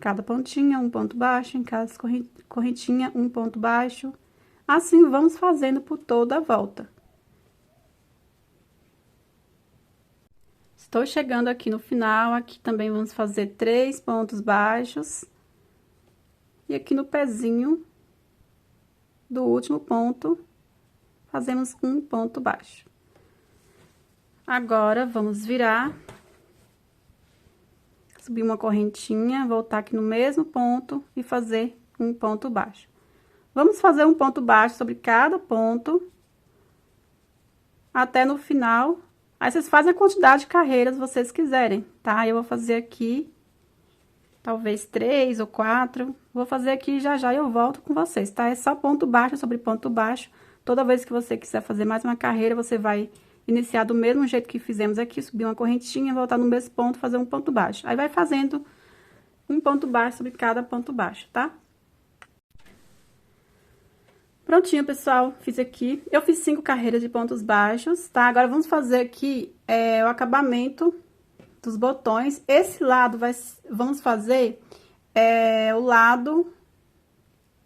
Cada pontinha, um ponto baixo, em cada correntinha, um ponto baixo. Assim, vamos fazendo por toda a volta. Estou chegando aqui no final, aqui também vamos fazer 3 pontos baixos. E aqui no pezinho do último ponto, fazemos um ponto baixo. Agora, vamos virar. Subir uma correntinha, voltar aqui no mesmo ponto e fazer um ponto baixo. Vamos fazer um ponto baixo sobre cada ponto, até no final. Aí, vocês fazem a quantidade de carreiras vocês quiserem, tá? Eu vou fazer aqui, talvez 3 ou 4. Vou fazer aqui já já eu volto com vocês, tá? É só ponto baixo sobre ponto baixo. Toda vez que você quiser fazer mais uma carreira, você vai iniciar do mesmo jeito que fizemos aqui, subir uma correntinha, voltar no mesmo ponto, fazer um ponto baixo. Aí, vai fazendo um ponto baixo sobre cada ponto baixo, tá? Prontinho, pessoal, fiz aqui. Eu fiz 5 carreiras de pontos baixos, tá? Agora, vamos fazer aqui o acabamento dos botões. Esse lado, vamos fazer o lado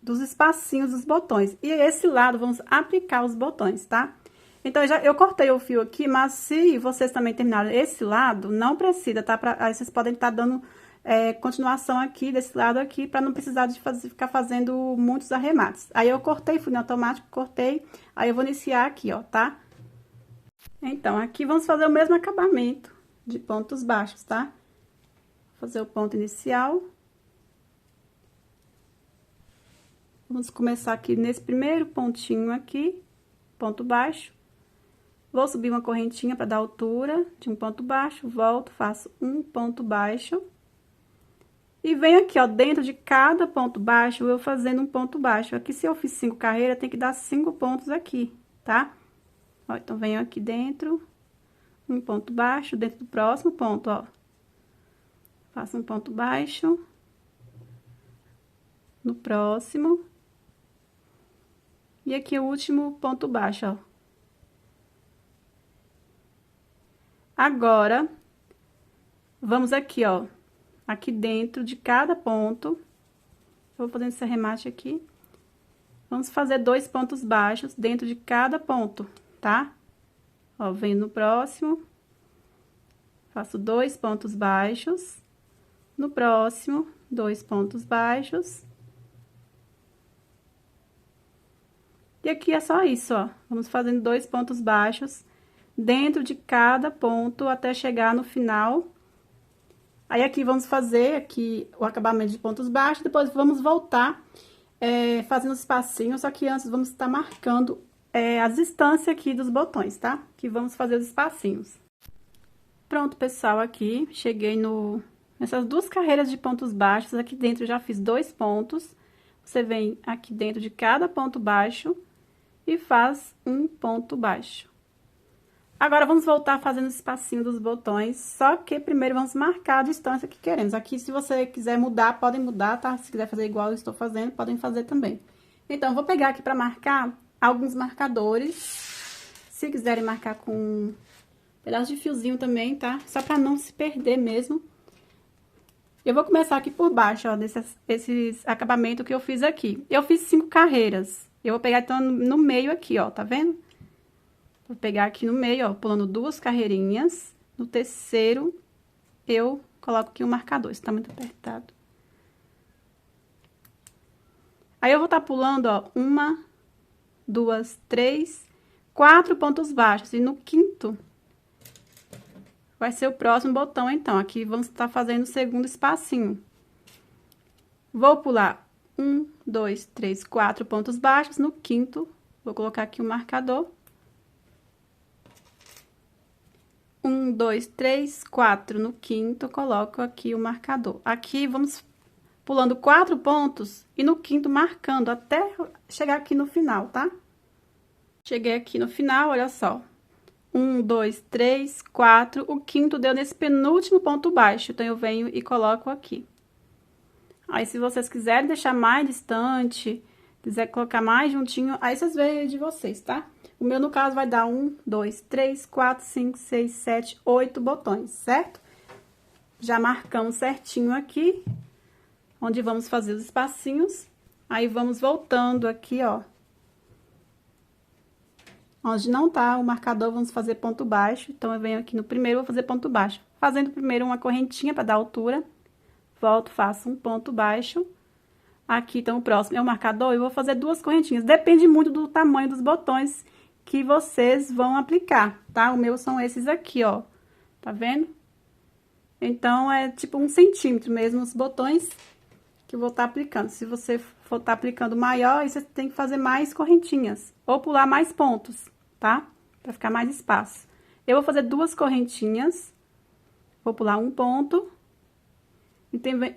dos espacinhos dos botões. E esse lado, vamos aplicar os botões, tá? Então, eu cortei o fio aqui, mas se vocês também terminaram esse lado, não precisa, tá? Aí, vocês podem estar dando continuação aqui, desse lado aqui, para não precisar de ficar fazendo muitos arremates. Aí, eu cortei, fui no automático, cortei, aí eu vou iniciar aqui, ó, tá? Então, aqui vamos fazer o mesmo acabamento de pontos baixos, tá? Vou fazer o ponto inicial. Vamos começar aqui nesse primeiro pontinho aqui, ponto baixo. Vou subir uma correntinha para dar altura de um ponto baixo, volto, faço um ponto baixo. E venho aqui, ó, dentro de cada ponto baixo, eu fazendo um ponto baixo. Aqui, se eu fiz 5 carreiras, tem que dar 5 pontos aqui, tá? Ó, então, venho aqui dentro, um ponto baixo, dentro do próximo ponto, ó. Faço um ponto baixo. No próximo. E aqui, o último ponto baixo, ó. Agora, vamos aqui, ó. Aqui dentro de cada ponto, vou fazendo esse arremate aqui. Vamos fazer 2 pontos baixos dentro de cada ponto, tá? Ó, venho no próximo, faço 2 pontos baixos. No próximo, 2 pontos baixos. E aqui é só isso, ó. Vamos fazendo 2 pontos baixos dentro de cada ponto até chegar no final. Aí, aqui, vamos fazer aqui o acabamento de pontos baixos, depois vamos voltar fazendo os espacinhos, só que antes vamos estar marcando as distâncias aqui dos botões, tá? Que vamos fazer os espacinhos. Pronto, pessoal, aqui, cheguei nessas duas carreiras de pontos baixos, aqui dentro eu já fiz 2 pontos. Você vem aqui dentro de cada ponto baixo e faz um ponto baixo. Agora, vamos voltar fazendo o espacinho dos botões, só que primeiro vamos marcar a distância que queremos. Aqui, se você quiser mudar, podem mudar, tá? Se quiser fazer igual eu estou fazendo, podem fazer também. Então, vou pegar aqui para marcar alguns marcadores. Se quiserem marcar com um pedaço de fiozinho também, tá? Só para não se perder mesmo. Eu vou começar aqui por baixo, ó, esses acabamentos que eu fiz aqui. Eu fiz 5 carreiras. Eu vou pegar, então, no meio aqui, ó, tá vendo? Vou pegar aqui no meio, ó, pulando 2 carreirinhas. No terceiro, eu coloco aqui um marcador. Isso tá muito apertado. Aí, eu vou estar pulando, ó, 1, 2, 3, 4 pontos baixos. E no quinto, vai ser o próximo botão, então. Aqui, vamos estar fazendo o segundo espacinho. Vou pular 1, 2, 3, 4 pontos baixos. No quinto, vou colocar aqui o marcador. 1, 2, 3, 4. No quinto, coloco aqui o marcador. Aqui, vamos pulando 4 pontos e no quinto marcando até chegar aqui no final, tá? Cheguei aqui no final, olha só. 1, 2, 3, 4. O quinto deu nesse penúltimo ponto baixo, então eu venho e coloco aqui. Aí, se vocês quiserem deixar mais distante, quiser colocar mais juntinho, aí vocês veem de vocês, tá? O meu, no caso, vai dar 1, 2, 3, 4, 5, 6, 7, 8 botões, certo? Já marcamos certinho aqui, onde vamos fazer os espacinhos. Aí, vamos voltando aqui, ó. Onde não tá o marcador, vamos fazer ponto baixo. Então, eu venho aqui no primeiro, vou fazer ponto baixo. Fazendo primeiro uma correntinha para dar altura. Volto, faço um ponto baixo. Aqui, então, o próximo é o marcador, eu vou fazer 2 correntinhas. Depende muito do tamanho dos botões que vocês vão aplicar, tá? O meu são esses aqui, ó. Tá vendo? Então, é tipo 1 centímetro mesmo os botões que eu vou estar aplicando. Se você for estar aplicando maior, aí você tem que fazer mais correntinhas. Ou pular mais pontos, tá? Pra ficar mais espaço. Eu vou fazer 2 correntinhas. Vou pular um ponto.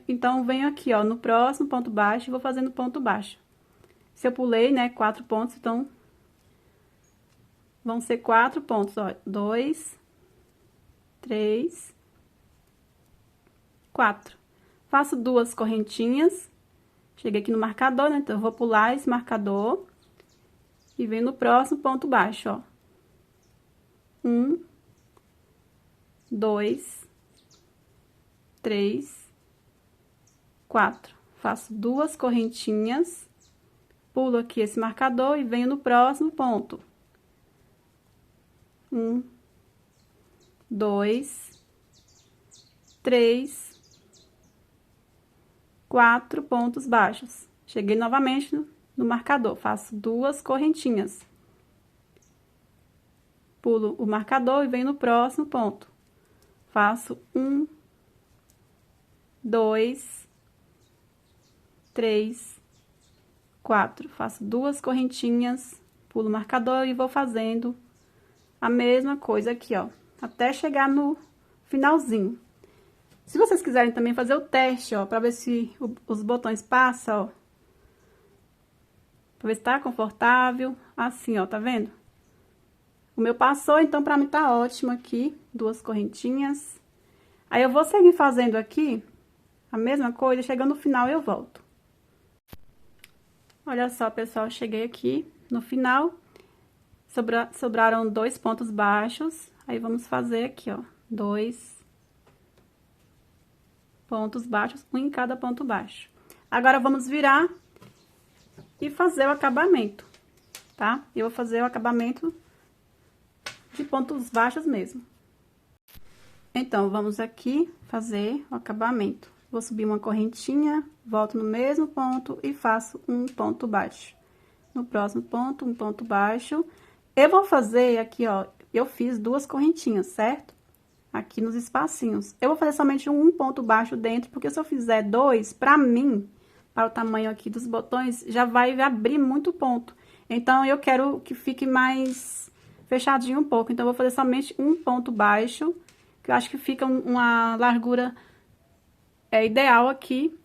Então, venho aqui, ó, no próximo ponto baixo e vou fazendo ponto baixo. Se eu pulei, né, 4 pontos, então, vão ser 4 pontos, ó. 2, 3, 4. Faço 2 correntinhas. Cheguei aqui no marcador, né, então, eu vou pular esse marcador e venho no próximo ponto baixo, ó. 1, 2, 3, 4. Faço 2 correntinhas, pulo aqui esse marcador e venho no próximo ponto. 1, 2, 3, 4 pontos baixos. Cheguei novamente no marcador, faço 2 correntinhas. Pulo o marcador e venho no próximo ponto. Faço 1, 2, 3, 4. Faço 2 correntinhas, pulo o marcador e vou fazendo a mesma coisa aqui, ó, até chegar no finalzinho. Se vocês quiserem também fazer o teste, ó, pra ver se os botões passam, ó, pra ver se tá confortável, assim, ó, tá vendo? O meu passou, então, pra mim tá ótimo aqui, 2 correntinhas. Aí, eu vou seguir fazendo aqui a mesma coisa, chegando no final eu volto. Olha só, pessoal, cheguei aqui no final, sobraram 2 pontos baixos, aí vamos fazer aqui, ó, 2 pontos baixos, um em cada ponto baixo. Agora, vamos virar e fazer o acabamento, tá? Eu vou fazer o acabamento de pontos baixos mesmo. Então, vamos aqui fazer o acabamento. Vou subir uma correntinha, volto no mesmo ponto e faço um ponto baixo. No próximo ponto, um ponto baixo. Eu vou fazer aqui, ó, eu fiz 2 correntinhas, certo? aqui nos espacinhos. Eu vou fazer somente um ponto baixo dentro, porque se eu fizer dois, pra mim, para o tamanho aqui dos botões, já vai abrir muito ponto. Então, eu quero que fique mais fechadinho um pouco. Então, eu vou fazer somente um ponto baixo, que eu acho que fica uma largura ideal aqui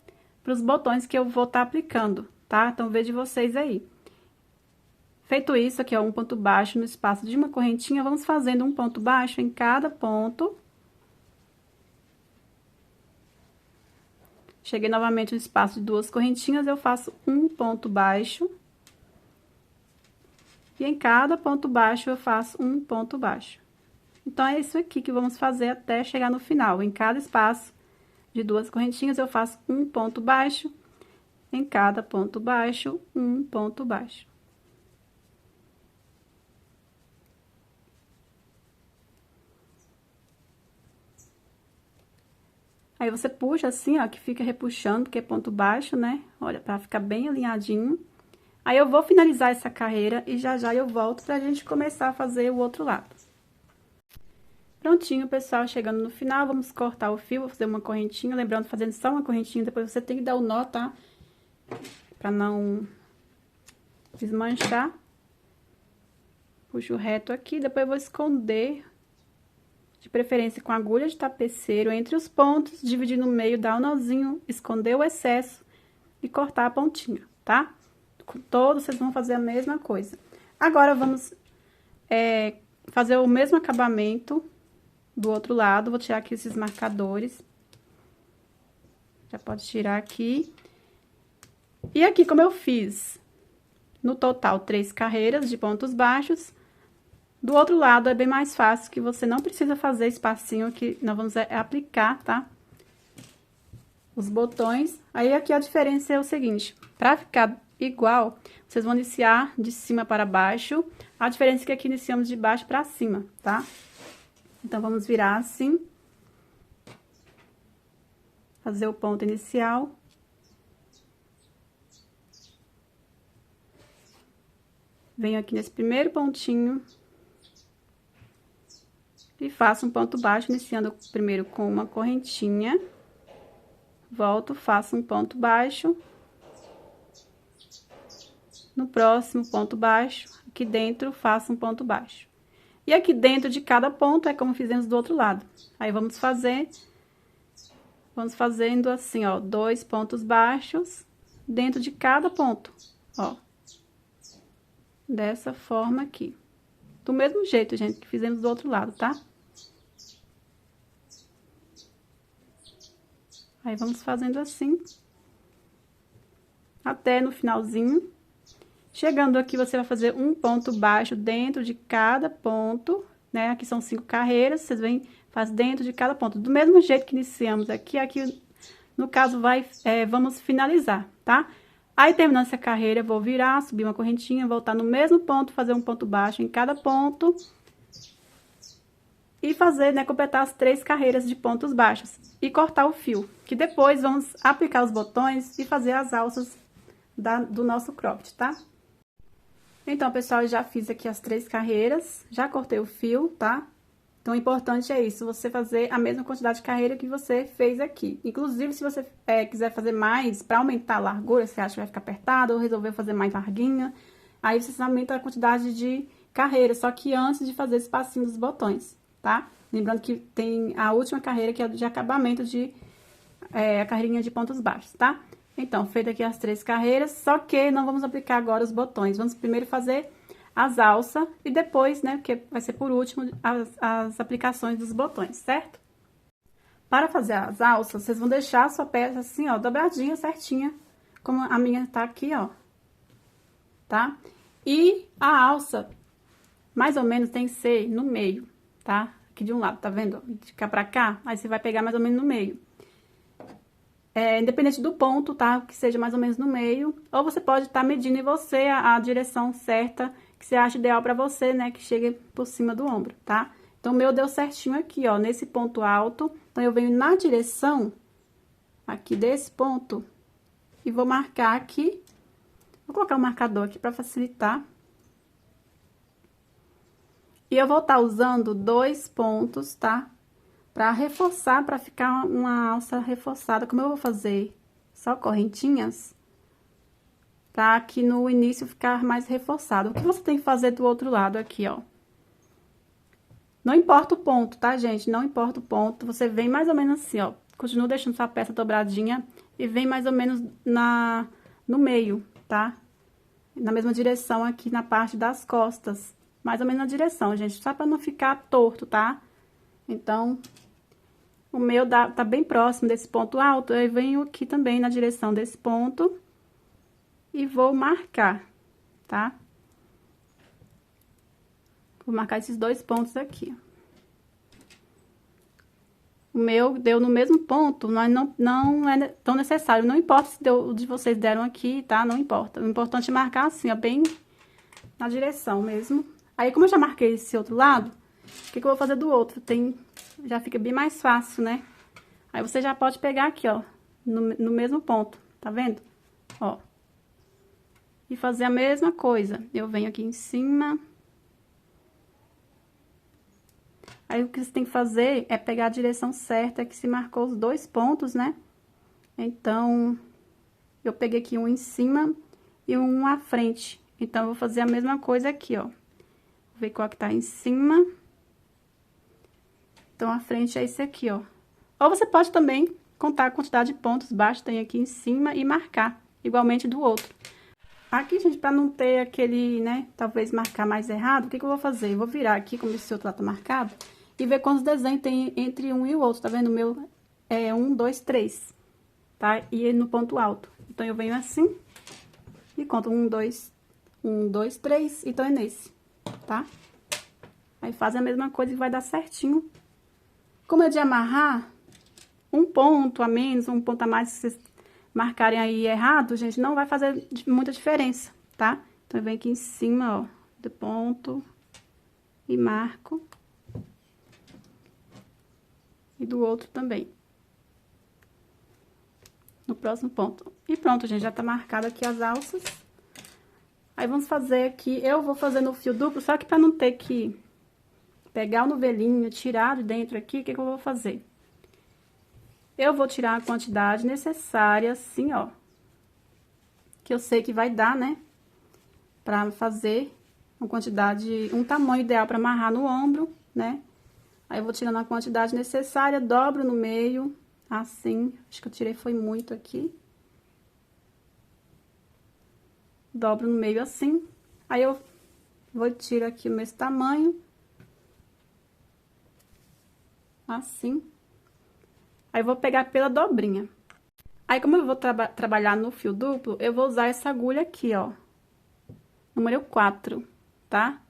para os botões que eu vou estar aplicando, tá? Então, vejo vocês aí. Feito isso, aqui, ó, um ponto baixo no espaço de uma correntinha, vamos fazendo um ponto baixo em cada ponto. Cheguei novamente no espaço de duas correntinhas, eu faço um ponto baixo. E em cada ponto baixo, eu faço um ponto baixo. Então, é isso aqui que vamos fazer até chegar no final. Em cada espaço de duas correntinhas, eu faço um ponto baixo. Em cada ponto baixo, um ponto baixo. Aí, você puxa assim, ó, que fica repuxando, porque é ponto baixo, né? Olha, pra ficar bem alinhadinho. Aí, eu vou finalizar essa carreira e já eu volto pra gente começar a fazer o outro lado. Prontinho, pessoal, chegando no final, vamos cortar o fio, vou fazer uma correntinha, lembrando, fazendo só uma correntinha, depois você tem que dar o nó, tá? Pra não desmanchar. Puxo reto aqui, depois eu vou esconder, de preferência com agulha de tapeceiro, entre os pontos, dividir no meio, dar um nozinho, esconder o excesso e cortar a pontinha, tá? Com todos, vocês vão fazer a mesma coisa. Agora, vamos fazer o mesmo acabamento do outro lado. Vou tirar aqui esses marcadores. Já pode tirar aqui. E aqui, como eu fiz no total 3 carreiras de pontos baixos, do outro lado é bem mais fácil, que você não precisa fazer espacinho, que nós vamos aplicar, tá? Os botões. Aí, aqui a diferença é o seguinte, pra ficar igual, vocês vão iniciar de cima para baixo. A diferença é que aqui iniciamos de baixo para cima, tá? Então, vamos virar assim. Fazer o ponto inicial. Venho aqui nesse primeiro pontinho. E faço um ponto baixo, iniciando primeiro com uma correntinha. Volto, faço um ponto baixo. No próximo ponto baixo, aqui dentro, faço um ponto baixo. E aqui dentro de cada ponto é como fizemos do outro lado. Aí, vamos fazendo assim, ó, 2 pontos baixos dentro de cada ponto, ó. Dessa forma aqui. Do mesmo jeito, gente, que fizemos do outro lado, tá? Aí, vamos fazendo assim. Até no finalzinho. Chegando aqui, você vai fazer um ponto baixo dentro de cada ponto, né? Aqui são 5 carreiras, vocês vêm, faz dentro de cada ponto. Do mesmo jeito que iniciamos aqui, no caso, vamos finalizar, tá? Aí, terminando essa carreira, eu vou virar, subir uma correntinha, voltar no mesmo ponto, fazer um ponto baixo em cada ponto. E fazer, né, completar as 3 carreiras de pontos baixos. E cortar o fio, que depois vamos aplicar os botões e fazer as alças do nosso cropped, tá? Então, pessoal, eu já fiz aqui as 3 carreiras, já cortei o fio, tá? Então, o importante é isso, você fazer a mesma quantidade de carreira que você fez aqui. Inclusive, se você quiser fazer mais, para aumentar a largura, você acha que vai ficar apertado, ou resolveu fazer mais larguinha, aí você aumenta a quantidade de carreiras, só que antes de fazer esse espacinho dos botões, tá? Lembrando que tem a última carreira, que é de acabamento a carreirinha de pontos baixos, tá? Então, feito aqui as 3 carreiras, só que não vamos aplicar agora os botões. Vamos primeiro fazer as alças e depois, né, porque vai ser por último, as aplicações dos botões, certo? Para fazer as alças, vocês vão deixar a sua peça assim, ó, dobradinha, certinha, como a minha tá aqui, ó, tá? E a alça, mais ou menos, tem que ser no meio, tá? Aqui de um lado, tá vendo? De cá pra cá, aí você vai pegar mais ou menos no meio. Independente do ponto, tá? Que seja mais ou menos no meio. Ou você pode estar medindo em você a direção certa que você acha ideal pra você, né? Que chegue por cima do ombro, tá? Então, o meu deu certinho aqui, ó, nesse ponto alto. Então, eu venho na direção aqui desse ponto e vou marcar aqui. Vou colocar um marcador aqui pra facilitar. E eu vou estar usando 2 pontos, tá? Pra reforçar, pra ficar uma alça reforçada. Como eu vou fazer só correntinhas, pra aqui no início ficar mais reforçado. O que você tem que fazer do outro lado aqui, ó? Não importa o ponto, tá, gente? Não importa o ponto. Você vem mais ou menos assim, ó. Continua deixando sua peça dobradinha e vem mais ou menos no meio, tá? Na mesma direção aqui na parte das costas. Mais ou menos na direção, gente. Só pra não ficar torto, tá? Então, o meu tá bem próximo desse ponto alto. Eu venho aqui também na direção desse ponto. E vou marcar, tá? Vou marcar esses dois pontos aqui. O meu deu no mesmo ponto, mas não é tão necessário. Não importa se deu, o de vocês deram aqui, tá? Não importa. O importante é marcar assim, ó, bem na direção mesmo. Aí, como eu já marquei esse outro lado, o que eu vou fazer do outro? Já fica bem mais fácil, né? Aí, você já pode pegar aqui, ó, no mesmo ponto, tá vendo? Ó. E fazer a mesma coisa. Eu venho aqui em cima. Aí, o que você tem que fazer é pegar a direção certa que se marcou os dois pontos, né? Então, eu peguei aqui um em cima e um à frente. Então, eu vou fazer a mesma coisa aqui, ó. Vou ver qual que tá em cima. Então, a frente é esse aqui, ó. Ou você pode também contar a quantidade de pontos baixos que tem aqui em cima e marcar igualmente do outro. Aqui, gente, pra não ter aquele, né, talvez marcar mais errado, o que eu vou fazer? Eu vou virar aqui, como esse outro lado tá marcado, e ver quantos desenhos tem entre um e o outro, tá vendo? O meu é 1, 2, 3, tá? E no ponto alto. Então, eu venho assim e conto 1, 2, 3, então é nesse, tá? Aí, faz a mesma coisa e vai dar certinho. Como é de amarrar, um ponto a menos, um ponto a mais, se vocês marcarem aí errado, gente, não vai fazer muita diferença, tá? Então, eu venho aqui em cima, ó, do ponto e marco. E do outro também. No próximo ponto. E pronto, gente, já tá marcado aqui as alças. Aí, vamos fazer aqui, eu vou fazer no fio duplo, só que pra não ter que pegar o novelinho, tirar de dentro aqui, o que eu vou fazer? Eu vou tirar a quantidade necessária, assim, ó. Que eu sei que vai dar, né? Pra fazer uma quantidade, um tamanho ideal pra amarrar no ombro, né? Aí, eu vou tirando a quantidade necessária, dobro no meio, assim. Acho que eu tirei foi muito aqui. Dobro no meio assim. Aí, eu vou tirar aqui o mesmo tamanho. Assim. Aí, eu vou pegar pela dobrinha. Aí, como eu vou trabalhar no fio duplo, eu vou usar essa agulha aqui, ó. Número 4, tá?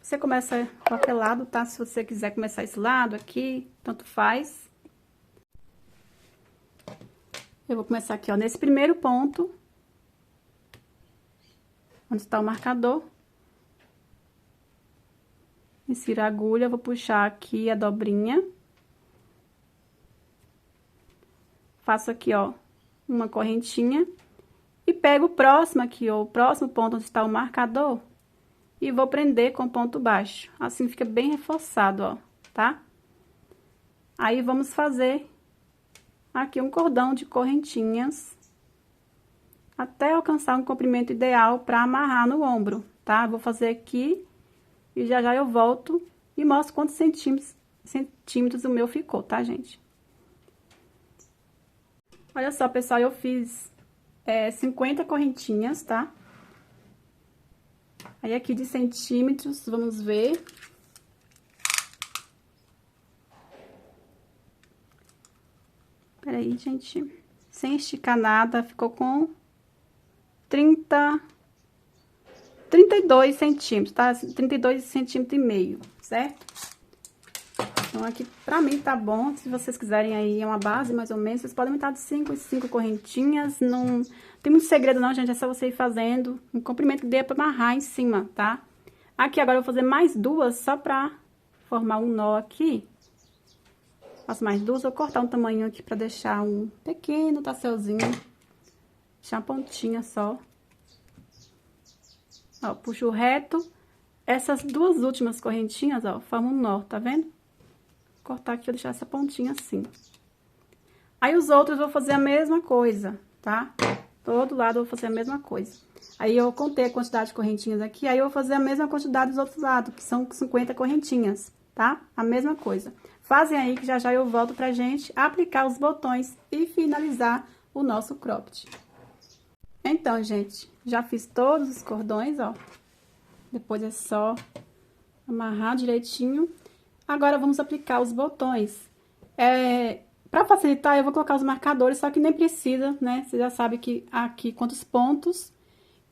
Você começa com aquele lado, tá? Se você quiser começar esse lado aqui, tanto faz. Eu vou começar aqui, ó, nesse primeiro ponto. Onde está o marcador. Insiro a agulha, vou puxar aqui a dobrinha. Faço aqui, ó, uma correntinha. E pego o próximo aqui, ó, o próximo ponto onde está o marcador. E vou prender com ponto baixo. Assim fica bem reforçado, ó, tá? Aí, vamos fazer aqui um cordão de correntinhas. Até alcançar um comprimento ideal para amarrar no ombro, tá? Vou fazer aqui e já já eu volto e mostro quantos centímetros o meu ficou, tá, gente? Olha só, pessoal, eu fiz 50 correntinhas, tá? Aí, aqui de centímetros, vamos ver. Peraí, gente. Sem esticar nada, ficou com 32 centímetros, tá? 32 centímetros e meio, certo? Então, aqui pra mim tá bom. Se vocês quiserem aí uma base, mais ou menos, vocês podem aumentar de 5 em 5 correntinhas. Não tem muito segredo não, gente. É só você ir fazendo um comprimento que dê pra amarrar em cima, tá? Aqui agora eu vou fazer mais duas só pra formar um nó aqui. Faço mais duas, vou cortar um tamanho aqui pra deixar um pequeno tasselzinho. Deixar uma pontinha só. Ó, puxo reto. Essas duas últimas correntinhas, ó, formam um nó, tá vendo? cortar aqui, eu deixar essa pontinha assim. Aí, os outros eu vou fazer a mesma coisa, tá? Todo lado eu vou fazer a mesma coisa. Aí, eu contei a quantidade de correntinhas aqui, aí eu vou fazer a mesma quantidade dos outros lados, que são 50 correntinhas, tá? A mesma coisa. Fazem aí que já já eu volto pra gente aplicar os botões e finalizar o nosso cropped. Então, gente, já fiz todos os cordões, ó. Depois é só amarrar direitinho. Agora, vamos aplicar os botões. Pra facilitar, eu vou colocar os marcadores, só que nem precisa, né? Você já sabe que aqui quantos pontos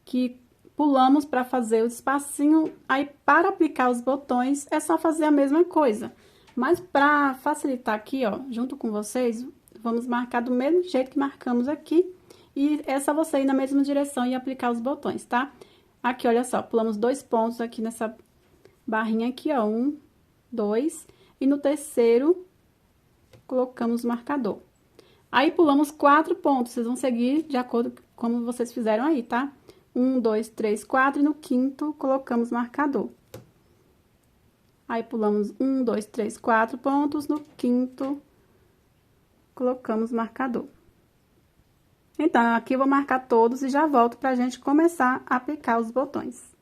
que pulamos pra fazer o espacinho. Aí, para aplicar os botões, é só fazer a mesma coisa. Mas, pra facilitar aqui, ó, junto com vocês, vamos marcar do mesmo jeito que marcamos aqui. E é só você ir na mesma direção e aplicar os botões, tá? Aqui, olha só, pulamos 2 pontos aqui nessa barrinha aqui, ó, 1, 2, e no terceiro, colocamos o marcador. Aí, pulamos 4 pontos, vocês vão seguir de acordo com como vocês fizeram aí, tá? 1, 2, 3, 4, e no quinto, colocamos marcador. Aí, pulamos 1, 2, 3, 4 pontos, no quinto, colocamos marcador. Então, aqui eu vou marcar todos e já volto pra gente começar a aplicar os botões.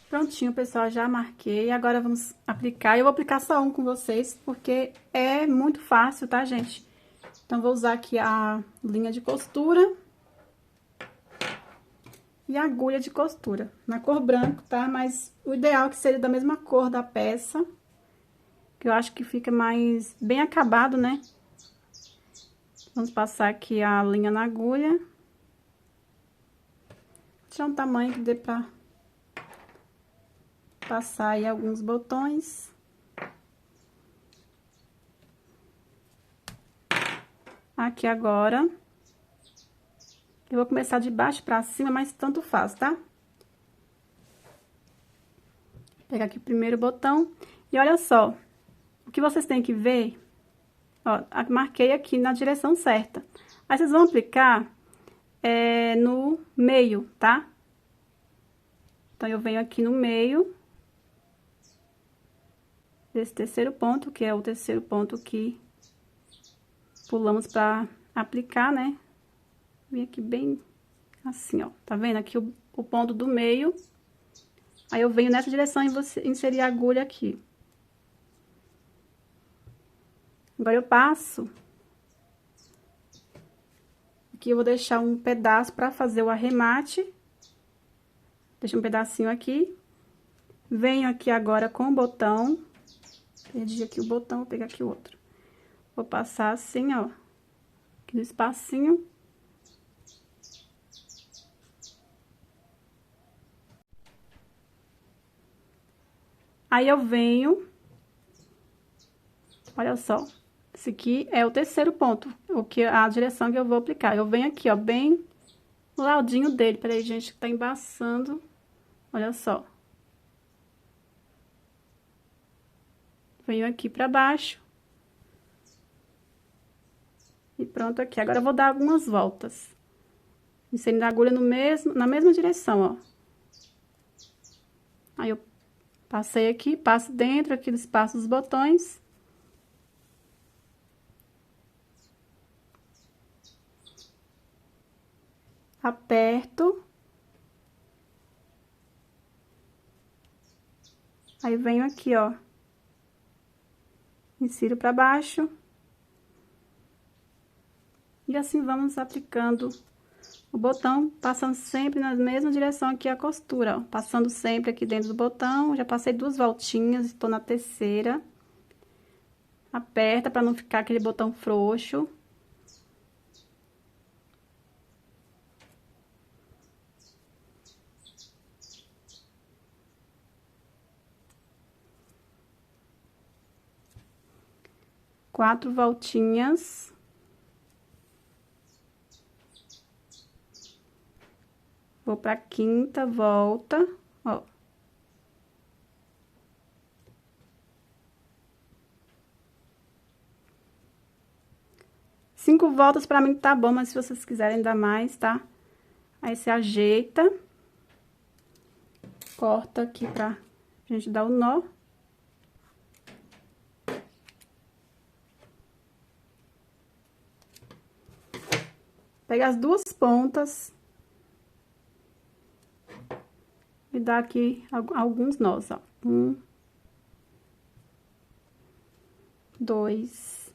Prontinho, pessoal, já marquei. Agora, vamos aplicar. Eu vou aplicar só um com vocês, porque é muito fácil, tá, gente? Então, vou usar aqui a linha de costura e a agulha de costura, na cor branco, tá? Mas o ideal é que seja da mesma cor da peça, que eu acho que fica mais bem acabado, né? Vamos passar aqui a linha na agulha. Deixar um tamanho que dê pra passar aí alguns botões. Aqui agora, eu vou começar de baixo pra cima, mas tanto faz, tá? Vou pegar aqui o primeiro botão. E olha só, o que vocês têm que ver, ó, marquei aqui na direção certa. Aí, vocês vão aplicar no meio, tá? Então, eu venho aqui no meio desse terceiro ponto, que é o terceiro ponto que pulamos pra aplicar, né? Vem aqui bem assim, ó. Tá vendo? Aqui o ponto do meio. Aí, eu venho nessa direção e vou inserir a agulha aqui. Agora, eu passo. Aqui, eu vou deixar um pedaço pra fazer o arremate. Deixa um pedacinho aqui. Venho aqui agora com o botão. Perdi aqui o botão, vou pegar aqui o outro. Vou passar assim, ó. Aqui no espacinho. Aí, eu venho. Olha só. Esse aqui é o terceiro ponto, a direção que eu vou aplicar. Eu venho aqui, ó, bem no ladinho dele. Peraí, gente, que tá embaçando. Olha só. Venho aqui pra baixo. E pronto aqui. Agora, eu vou dar algumas voltas. Inserindo a agulha na mesma direção, ó. Aí, eu passei aqui, passo dentro aqui do espaço dos botões. Aperto. Aí, venho aqui, ó. Insiro pra baixo. E assim, vamos aplicando o botão, passando sempre na mesma direção aqui a costura, ó. Passando sempre aqui dentro do botão. Já passei 2 voltinhas, estou na terceira. Aperta pra não ficar aquele botão frouxo. Quatro voltinhas. Vou pra quinta volta, ó. Cinco voltas pra mim tá bom, mas se vocês quiserem dar mais, tá? Aí, você ajeita. Corta aqui pra gente dar o nó. Pega as duas pontas e dá aqui alguns nós, ó. 1, 2,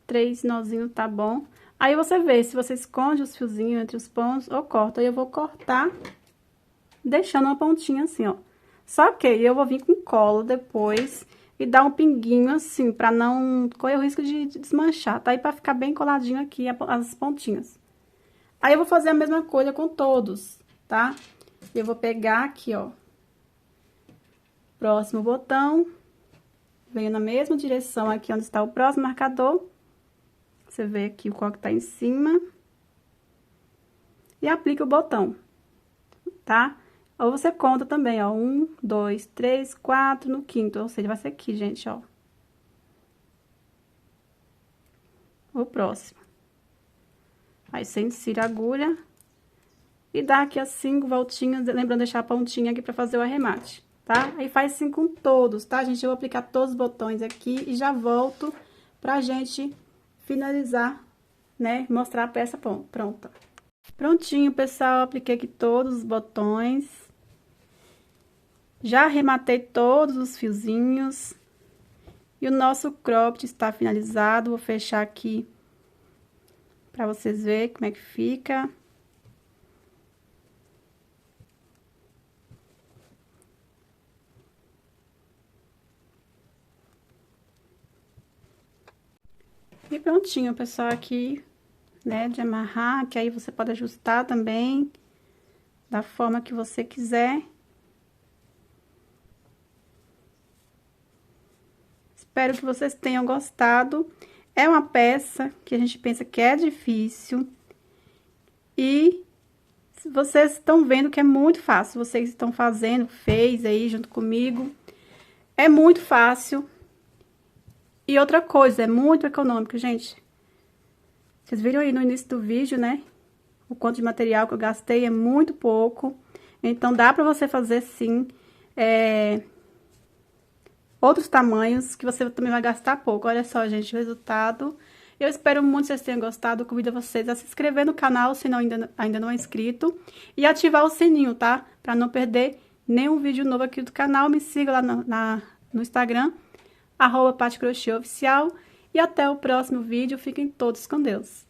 3 nozinhos, tá bom? Aí você vê se você esconde os fiozinhos entre os pontos ou corta. Aí eu vou cortar, deixando uma pontinha assim, ó. Só que eu vou vir com cola depois e dar um pinguinho assim, pra não correr o risco de desmanchar, tá? E pra ficar bem coladinho aqui as pontinhas. Aí eu vou fazer a mesma coisa com todos, tá? Eu vou pegar aqui, ó, próximo botão, venho na mesma direção aqui onde está o próximo marcador. Você vê aqui o qual que tá em cima. E aplica o botão, tá? Ou você conta também, ó, 1, 2, 3, 4 no quinto, ou seja, vai ser aqui, gente, ó. O próximo. Aí, você insira a agulha e dá aqui as 5 voltinhas, lembrando de deixar a pontinha aqui pra fazer o arremate, tá? Aí, faz assim com todos, tá, gente? Eu vou aplicar todos os botões aqui e já volto pra gente finalizar, né? Mostrar a peça pronta. Prontinho, pessoal, apliquei aqui todos os botões. Já arrematei todos os fiozinhos. E o nosso cropped está finalizado. Vou fechar aqui pra vocês verem como é que fica. E prontinho, pessoal, aqui, né, de amarrar, que aí você pode ajustar também da forma que você quiser. Espero que vocês tenham gostado. É uma peça que a gente pensa que é difícil. E vocês estão vendo que é muito fácil. Vocês estão fazendo, fez aí junto comigo. É muito fácil. E outra coisa, é muito econômico, gente. Vocês viram aí no início do vídeo, né? O quanto de material que eu gastei é muito pouco. Então, dá pra você fazer, sim, outros tamanhos que você também vai gastar pouco. Olha só, gente, o resultado. Eu espero muito que vocês tenham gostado. Eu convido vocês a se inscrever no canal, se não, ainda não é inscrito. E ativar o sininho, tá? Pra não perder nenhum vídeo novo aqui do canal. Me siga lá no Instagram, @PatiCrochêOficial. E até o próximo vídeo. Fiquem todos com Deus.